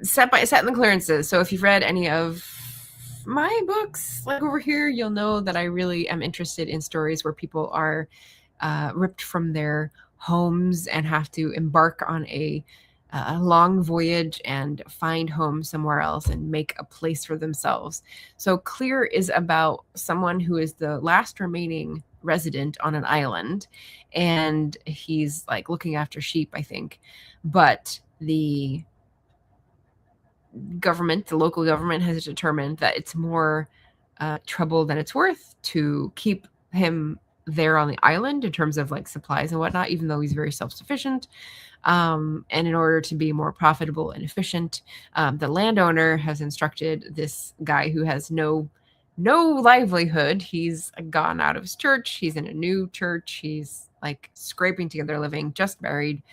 set in the clearances. So if you've read any of my books, like over here, you'll know that I really am interested in stories where people are ripped from their homes and have to embark on a long voyage and find home somewhere else and make a place for themselves. So Clear is about someone who is the last remaining resident on an island, and he's like looking after sheep, I think. But the local government has determined that it's more trouble than it's worth to keep him there on the island in terms of like supplies and whatnot, even though he's very self-sufficient. And in order to be more profitable and efficient, the landowner has instructed this guy who has no no livelihood. He's gone out of his church. He's in a new church. He's like scraping together a living, just married.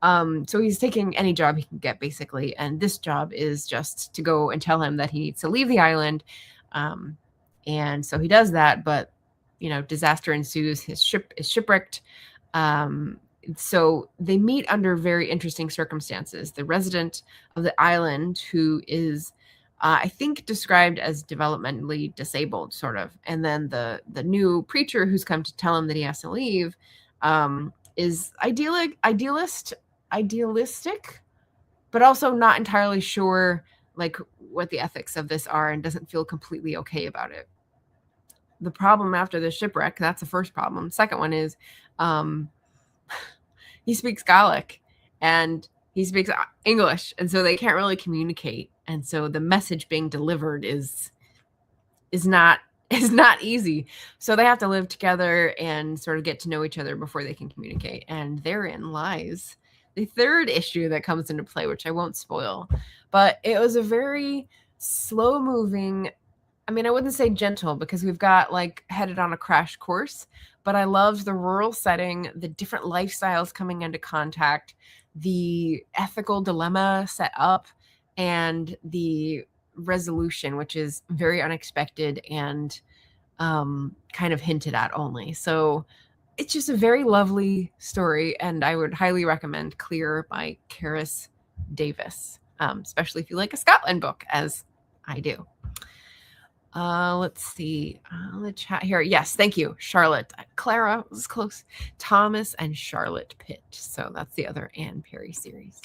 So he's taking any job he can get, basically. And this job is just to go and tell him that he needs to leave the island. And so he does that, but, disaster ensues. His ship is shipwrecked. So they meet under very interesting circumstances. The resident of the island, who is, I think, described as developmentally disabled, sort of. And then the new preacher who's come to tell him that he has to leave is idealistic, but also not entirely sure like what the ethics of this are, and doesn't feel completely okay about it. The problem after the shipwreck, that's the first problem. Second one is he speaks Gaelic and he speaks English, and so they can't really communicate. And so the message being delivered is not easy. So they have to live together and sort of get to know each other before they can communicate. And therein lies the third issue that comes into play, which I won't spoil. But it was a very slow moving, I mean, I wouldn't say gentle, because we've got like headed on a crash course, but I loved the rural setting, the different lifestyles coming into contact, the ethical dilemma set up, and the resolution, which is very unexpected and kind of hinted at only. So it's just a very lovely story, and I would highly recommend Clear by Karis Davis, especially if you like a Scotland book, as I do. Let's see. The chat here. Yes, thank you, Charlotte. Clara was close. Thomas and Charlotte Pitt. So that's the other Anne Perry series.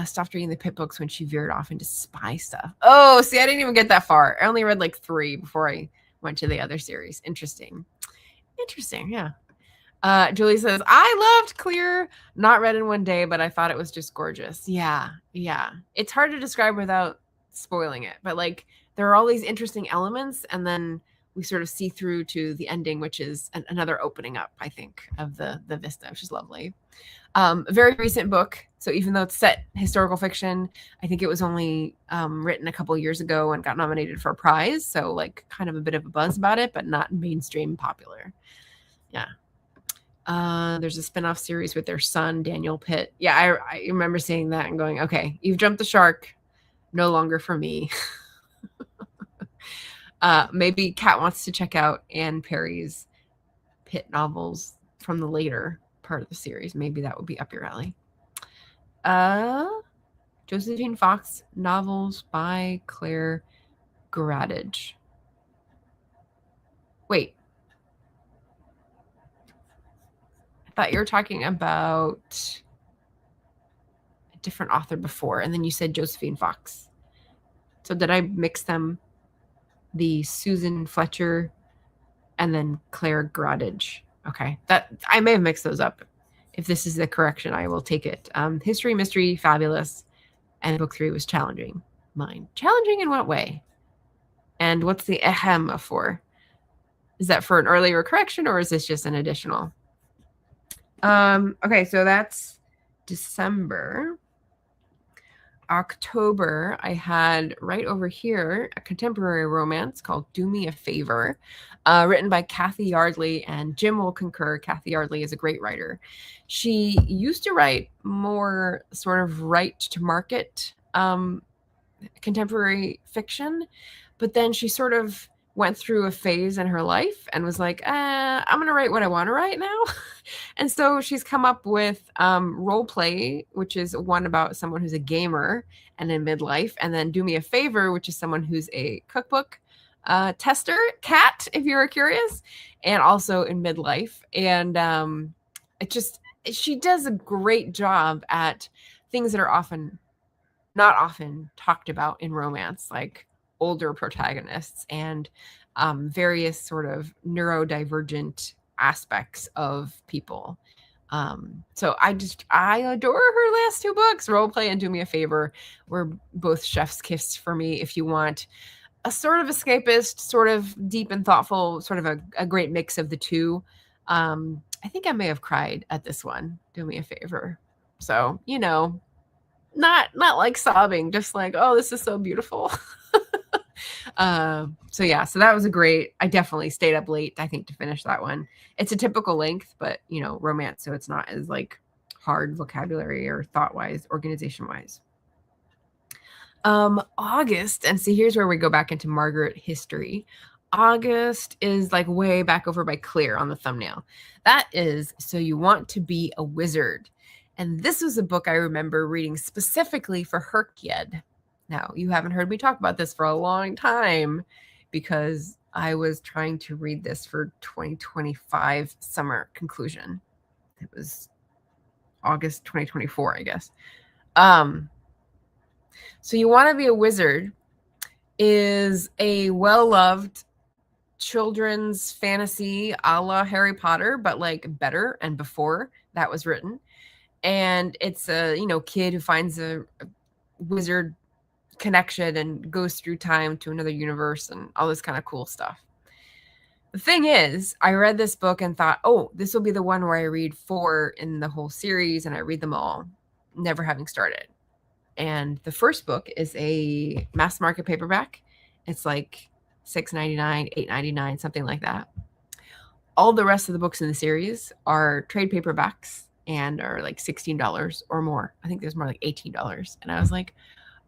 Stopped reading the Pitt books when she veered off into spy stuff. Oh, see, I didn't even get that far. I only read like 3 before I went to the other series. Interesting, yeah. Julie says, I loved Clear. Not read in one day, but I thought it was just gorgeous. Yeah. It's hard to describe without spoiling it, but like there are all these interesting elements, and then we sort of see through to the ending, which is another opening up, I think, of the vista, which is lovely. A very recent book. So even though it's set historical fiction, I think it was only written a couple years ago and got nominated for a prize. So like kind of a bit of a buzz about it, but not mainstream popular. Yeah. There's a spinoff series with their son, Daniel Pitt. Yeah, I remember seeing that and going, okay, you've jumped the shark. No longer for me. Maybe Kat wants to check out Anne Perry's Pitt novels from the later part of the series. Maybe that would be up your alley. Josephine Fox novels by Claire Graddage. Wait. I thought you were talking about a different author before, and then you said Josephine Fox. So did I mix them? The Susan Fletcher and then Claire Graddage. Okay, that I may have mixed those up. If this is the correction, I will take it. History, mystery, fabulous, and book 3 was challenging. Mine. Challenging in what way? And what's the ahem for? Is that for an earlier correction, or is this just an additional? Okay, so that's December. October, I had right over here a contemporary romance called Do Me a Favor, written by Kathy Yardley, and Jim will concur. Kathy Yardley is a great writer. She used to write more sort of right to market contemporary fiction, but then she sort of went through a phase in her life and was like, I'm going to write what I want to write now. And so she's come up with Role Play, which is one about someone who's a gamer and in midlife, and then Do Me a Favor, which is someone who's a cookbook tester, cat, if you're curious, and also in midlife. And she does a great job at things that are not often talked about in romance, like older protagonists and various sort of neurodivergent aspects of people. So I adore her last 2 books. Role Play and Do Me a Favor were both chef's kiss for me. If you want a sort of escapist, sort of deep and thoughtful, sort of a great mix of the two. I think I may have cried at this one, Do Me a Favor. So, not like sobbing, just like, oh, this is so beautiful. So yeah, so that was I definitely stayed up late, I think, to finish that one. It's a typical length, but romance, so it's not as like hard vocabulary or thought-wise, organization-wise. August, and see, here's where we go back into Margaret history. August is like way back over by Clear on the thumbnail. That is So You Want to Be a Wizard. And this was a book I remember reading specifically for Herkyed. Now, you haven't heard me talk about this for a long time because I was trying to read this for 2025 summer conclusion. It was August 2024, I guess. So You Want to Be a Wizard is a well-loved children's fantasy a la Harry Potter, but like better and before that was written. And it's a, kid who finds a wizard connection and goes through time to another universe and all this kind of cool stuff. The thing is, I read this book and thought, oh, this will be the one where I read 4 in the whole series, and I read them all, never having started. And the first book is a mass market paperback. It's like $6.99, $8.99, something like that. All the rest of the books in the series are trade paperbacks and are like $16 or more. I think there's more like $18. And I was like,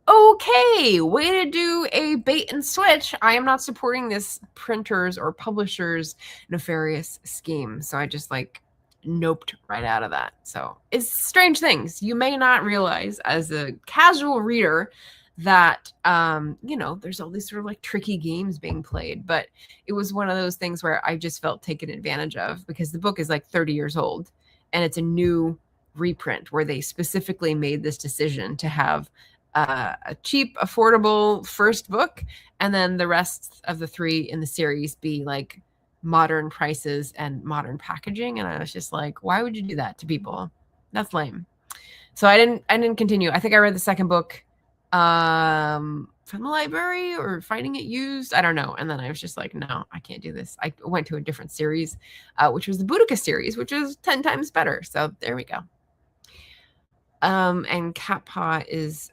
okay, way to do a bait and switch. I am not supporting this printer's or publisher's nefarious scheme. So I just like noped right out of that. So it's strange things. You may not realize as a casual reader that, there's all these sort of like tricky games being played, but it was one of those things where I just felt taken advantage of because the book is like 30 years old and it's a new reprint where they specifically made this decision to have a cheap, affordable first book, and then the rest of the 3 in the series be like modern prices and modern packaging. And I was just like, why would you do that to people? That's lame. So I didn't continue. I think I read the second book from the library or finding it used. I don't know. And then I was just like, no, I can't do this. I went to a different series, which was the Boudica series, which is 10 times better. So there we go. And Cat Paw is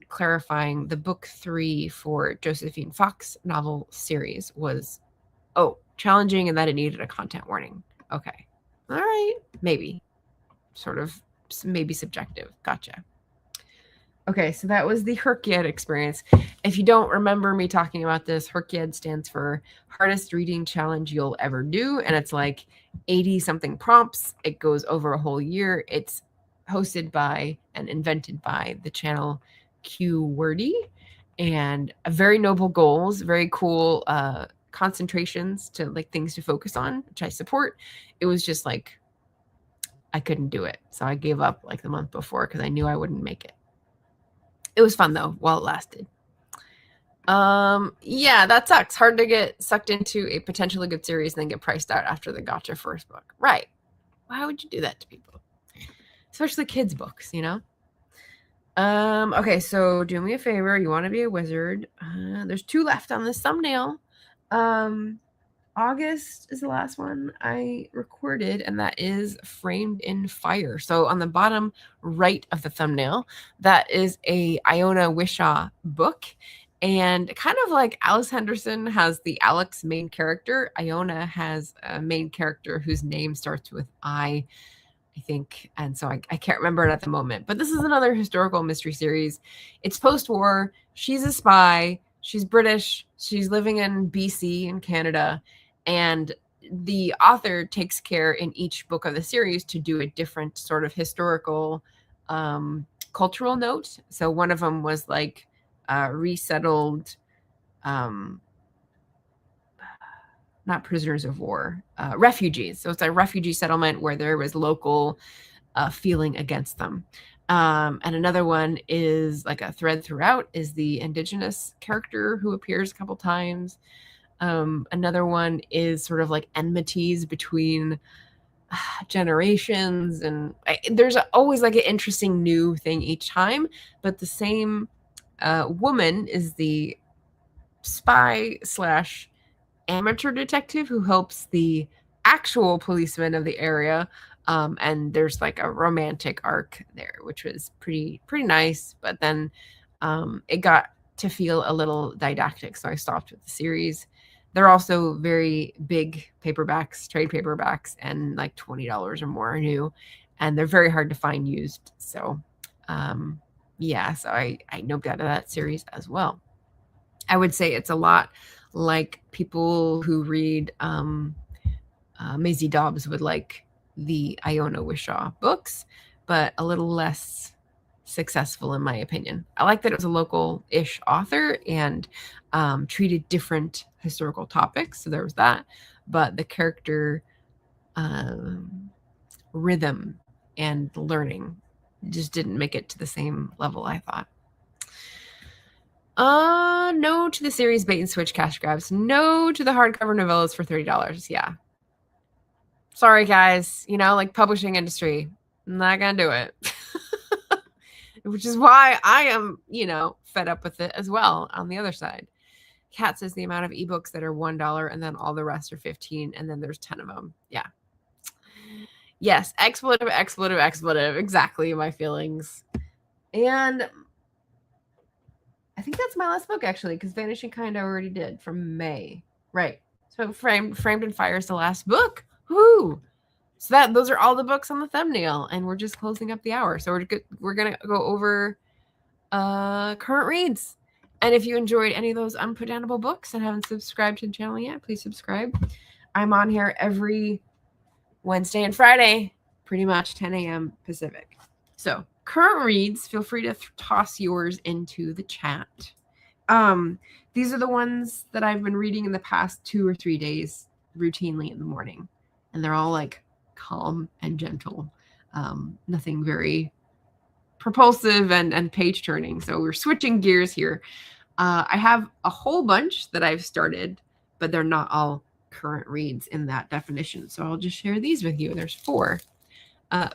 clarifying the book 3 for Josephine Fox novel series was, challenging and that it needed a content warning. Okay. All right. Maybe. Sort of, maybe subjective. Gotcha. Okay, so that was the Herkyed experience. If you don't remember me talking about this, Herkyed stands for Hardest Reading Challenge You'll Ever Do, and it's like 80-something prompts. It goes over a whole year. It's hosted by and invented by the channel QWordy, and very noble goals, very cool concentrations to like things to focus on, which I support. It was just like I couldn't do it, so I gave up like the month before because I knew I wouldn't make it. It was fun though while it lasted. Yeah, that sucks. Hard to get sucked into a potentially good series and then get priced out after the gotcha first book. Right. Why would you do that to people? Especially kids' books, Okay, so do me a favor. You Want to Be a Wizard. There's 2 left on this thumbnail. August is the last one I recorded, and that is Framed in Fire. So on the bottom right of the thumbnail, that is a Iona Wishaw book. And kind of like Alice Henderson has the Alex main character, Iona has a main character whose name starts with I think. And so I can't remember it at the moment. But this is another historical mystery series. It's post-war. She's a spy. She's British. She's living in BC in Canada. And the author takes care in each book of the series to do a different sort of historical cultural note. So one of them was like resettled, not prisoners of war, refugees. So it's a refugee settlement where there was local feeling against them. And another one is like a thread throughout is the indigenous character who appears a couple times. Another one is sort of like enmities between generations, and there's always like an interesting new thing each time, but the same woman is the spy / amateur detective who helps the actual policeman of the area, and there's like a romantic arc there, which was pretty nice. But then it got to feel a little didactic, so I stopped with the series. They're also very big paperbacks, trade paperbacks, and like $20 or more new, and they're very hard to find used. So yeah, so I noped out of that series as well. I would say it's a lot like people who read Maisie Dobbs would like the Iona Wishaw books, but a little less successful in my opinion. I like that it was a local-ish author and treated different historical topics, so there was that, but the character rhythm and learning just didn't make it to the same level, I thought. No to the series bait and switch cash grabs. No to the hardcover novellas for $30. Yeah. Sorry, guys. You know, like publishing industry, I'm not gonna do it. Which is why I am, you know, fed up with it as well on the other side. Kat says the amount of ebooks that are $1 and then all the rest are $15 and then there's 10 of them. Yeah. Yes, expletive. Exactly my feelings. And I think that's my last book, actually, because Vanishing Kind I already did from May. Right. So Framed in Fire is the last book. Woo! So those are all the books on the thumbnail, and we're just closing up the hour. So we're going to go over current reads. And if you enjoyed any of those Unputdownable books and haven't subscribed to the channel yet, please subscribe. I'm on here every Wednesday and Friday, pretty much 10 a.m. Pacific. So current reads, feel free to toss yours into the chat. These are the ones that I've been reading in the past 2 or 3 days routinely in the morning. And they're all like calm and gentle. Nothing very propulsive and page turning. So we're switching gears here. I have a whole bunch that I've started, but they're not all current reads in that definition. So I'll just share these with you. There's 4.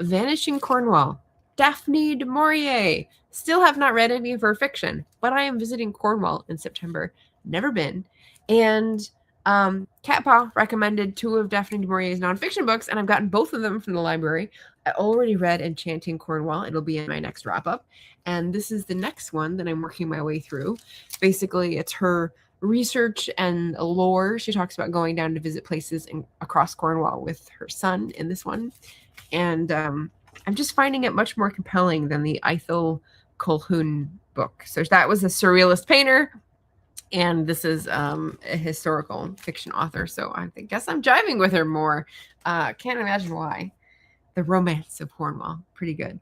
Vanishing Cornwall. Daphne du Maurier. Still have not read any of her fiction, but I am visiting Cornwall in September. Never been. And Cat Paw recommended 2 of Daphne du Maurier's nonfiction books, and I've gotten both of them from the library. I already read Enchanting Cornwall. It'll be in my next wrap-up. And this is the next one that I'm working my way through. Basically, it's her research and lore. She talks about going down to visit places across Cornwall with her son in this one. And I'm just finding it much more compelling than the Ethel Colquhoun book. So that was a surrealist painter, and this is a historical fiction author. So I guess I'm jiving with her more. Can't imagine why. The Romance of Cornwall, pretty good.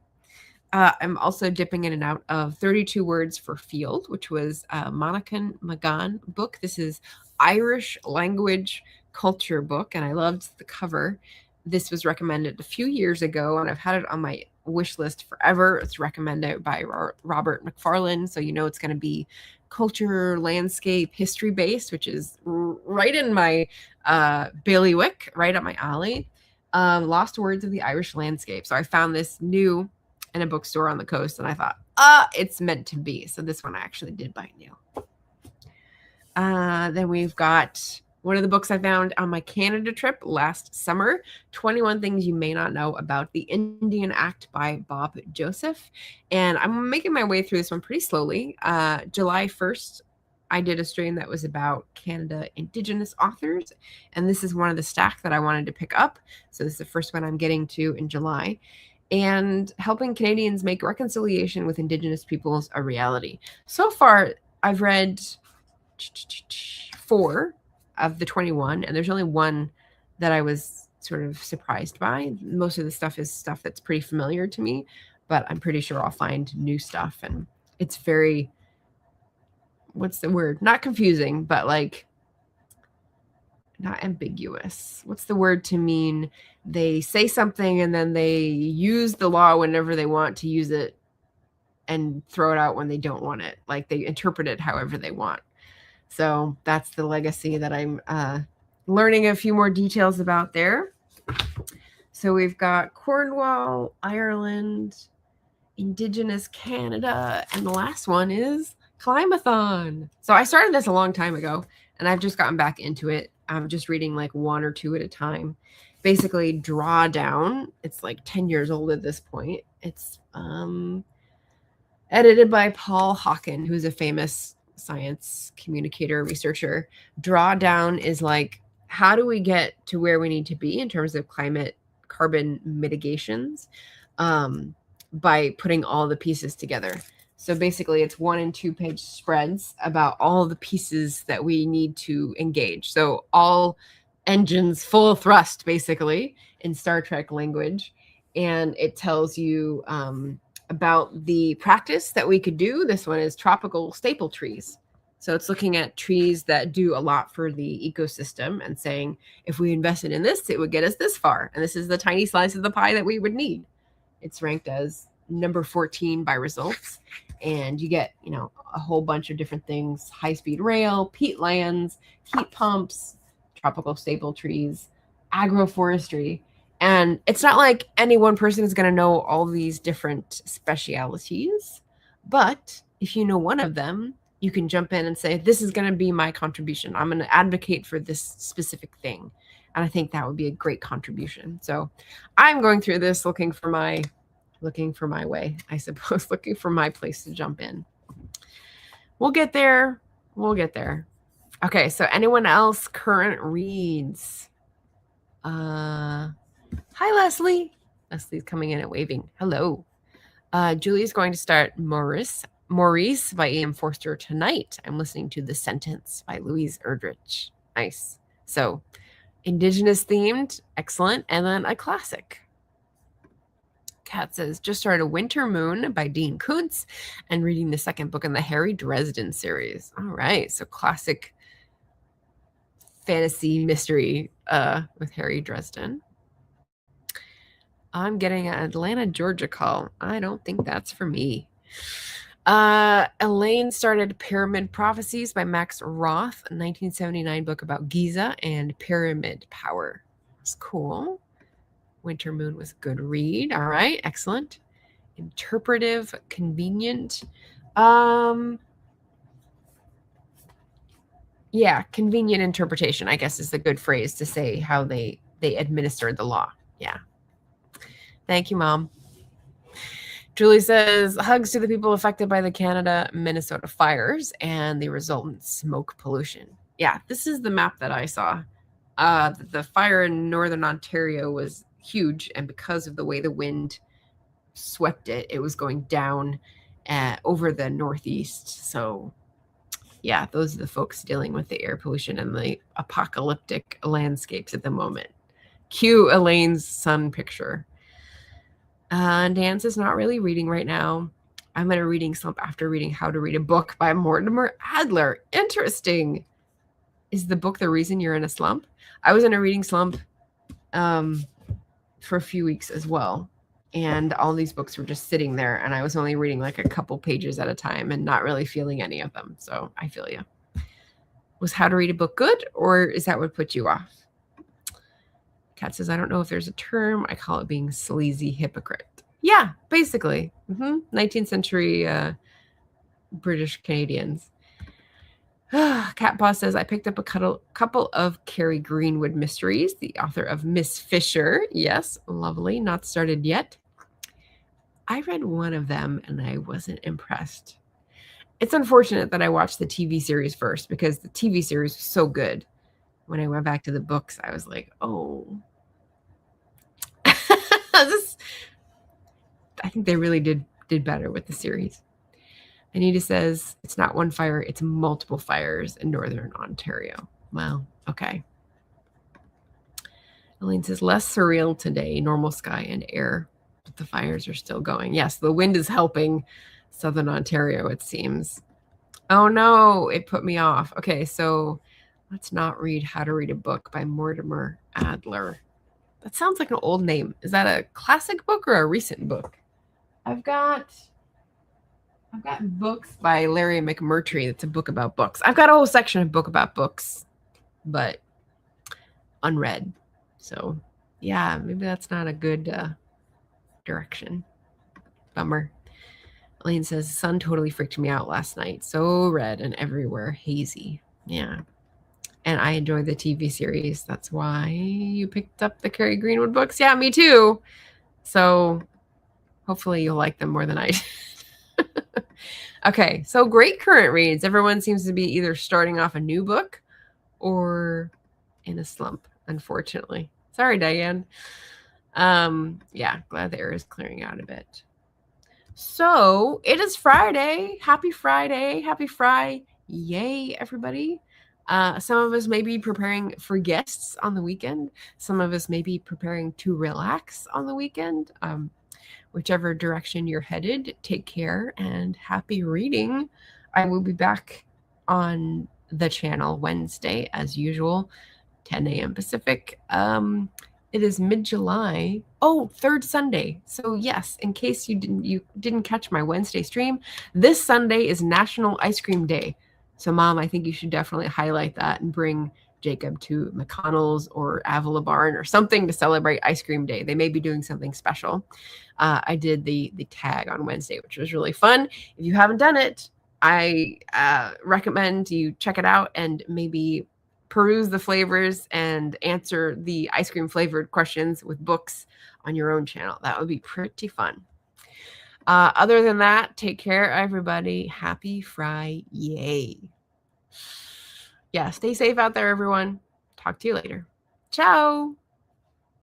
I'm also dipping in and out of 32 Words for Field, which was a Monica McGann book. This is Irish language culture book, and I loved the cover. This was recommended a few years ago, and I've had it on my wish list forever. It's recommended by Robert McFarlane, so you know it's going to be culture, landscape, history based, which is right in my bailiwick, right up my alley. Lost Words of the Irish Landscape. So I found this new in a bookstore on the coast, and I thought, it's meant to be. So this one I actually did buy new. Then we've got one of the books I found on my Canada trip last summer, 21 Things You May Not Know About the Indian Act by Bob Joseph. And I'm making my way through this one pretty slowly. July 1st, I did a stream that was about Canada Indigenous authors. And this is one of the stack that I wanted to pick up. So this is the first one I'm getting to in July. And helping Canadians make reconciliation with Indigenous peoples a reality. So far, I've read 4 of the 21, and there's only one that I was sort of surprised by. Most of the stuff is stuff that's pretty familiar to me, but I'm pretty sure I'll find new stuff. And it's very, what's the word? Not confusing, but like not ambiguous. What's the word to mean? They say something and then they use the law whenever they want to use it and throw it out when they don't want it. Like they interpret it however they want. So that's the legacy that I'm learning a few more details about there. So we've got Cornwall, Ireland, Indigenous Canada, and the last one is Climathon. So I started this a long time ago, and I've just gotten back into it. I'm just reading like 1 or 2 at a time. Basically, Drawdown. It's like 10 years old at this point. It's edited by Paul Hawken, who's a famous science communicator, researcher. Drawdown is like, how do we get to where we need to be in terms of climate carbon mitigations by putting all the pieces together? So basically it's 1 and 2 page spreads about all the pieces that we need to engage. So all engines full thrust, basically, in Star Trek language. And it tells you about the practice that we could do. This one is tropical staple trees. So it's looking at trees that do a lot for the ecosystem and saying, if we invested in this, it would get us this far. And this is the tiny slice of the pie that we would need. It's ranked as number 14 by results. And you get, a whole bunch of different things: high-speed rail, peatlands, heat pumps, tropical staple trees, agroforestry. And it's not like any one person is going to know all these different specialities, but if you know one of them, you can jump in and say, this is going to be my contribution. I'm going to advocate for this specific thing. And I think that would be a great contribution. So I'm going through this looking for my way, I suppose, looking for my place to jump in. We'll get there. Okay, so anyone else current reads? Hi, Leslie. Leslie's coming in and waving. Hello. Julie's going to start Maurice by E.M. Forster tonight. I'm listening to The Sentence by Louise Erdrich. Nice. So Indigenous themed, excellent, and then a classic. Kat says, just started Winter Moon by Dean Koontz and reading the second book in the Harry Dresden series. All right, so classic fantasy mystery with Harry Dresden. I'm getting an Atlanta, Georgia call. I don't think that's for me. Elaine started Pyramid Prophecies by Max Roth, a 1979 book about Giza and pyramid power. It's cool. Winter Moon was a good read. All right, excellent. Interpretive, convenient. Yeah, convenient interpretation, I guess, is the good phrase to say how they administer the law. Yeah. Thank you, Mom. Julie says, hugs to the people affected by the Canada, Minnesota fires and the resultant smoke pollution. Yeah, this is the map that I saw. The fire in Northern Ontario was huge, and because of the way the wind swept it, it was going down over the Northeast. So yeah, those are the folks dealing with the air pollution and the apocalyptic landscapes at the moment. Cue Elaine's sun picture. Dance is not really reading right now. I'm in a reading slump after reading How to Read a Book by Mortimer Adler. Interesting. Is the book the reason you're in a slump? I was in a reading slump for a few weeks as well. And all these books were just sitting there, and I was only reading like a couple pages at a time and not really feeling any of them. So I feel you. Was How to Read a Book good, or is that what put you off? Kat says, I don't know if there's a term. I call it being sleazy hypocrite. Yeah, basically. 19th century British Canadians. Cat Paw says, I picked up a couple of Carrie Greenwood mysteries, the author of Miss Fisher. Yes, lovely. Not started yet. I read one of them and I wasn't impressed. It's unfortunate that I watched the TV series first, because the TV series was so good. When I went back to the books, I was like, oh. I think they really did better with the series. Anita says, it's not one fire, it's multiple fires in Northern Ontario. Well, okay. Elaine says, less surreal today, normal sky and air, but the fires are still going. Yes, the wind is helping Southern Ontario, it seems. Oh no, it put me off. Okay, so let's not read How to Read a Book by Mortimer Adler. That sounds like an old name. Is that a classic book or a recent book? I've got books by Larry McMurtry. That's a book about books. I've got a whole section of book about books, but unread. So yeah, maybe that's not a good direction. Bummer. Elaine says, the sun totally freaked me out last night. So red and everywhere hazy. Yeah. And I enjoy the TV series. That's why you picked up the Carrie Greenwood books. Yeah, me too. So hopefully you'll like them more than I did. Okay, so great current reads. Everyone seems to be either starting off a new book or in a slump, unfortunately. Sorry, Diane. Yeah, glad the air is clearing out a bit. So it is Friday. Happy Friday. Happy Fry. Yay, everybody. Some of us may be preparing for guests on the weekend. Some of us may be preparing to relax on the weekend. Whichever direction you're headed, take care and happy reading. I will be back on the channel Wednesday as usual, 10 a.m. Pacific. It is mid-July. Oh, third Sunday. So yes, in case you didn't catch my Wednesday stream, this Sunday is National Ice Cream Day. So Mom, I think you should definitely highlight that and bring Jacob to McConnell's or Avila Barn or something to celebrate Ice Cream Day. They may be doing something special. I did the tag on Wednesday, which was really fun. If you haven't done it, I recommend you check it out and maybe peruse the flavors and answer the ice cream flavored questions with books on your own channel. That would be pretty fun. Other than that, take care, everybody. Happy Friday. Yeah, stay safe out there, everyone. Talk to you later. Ciao.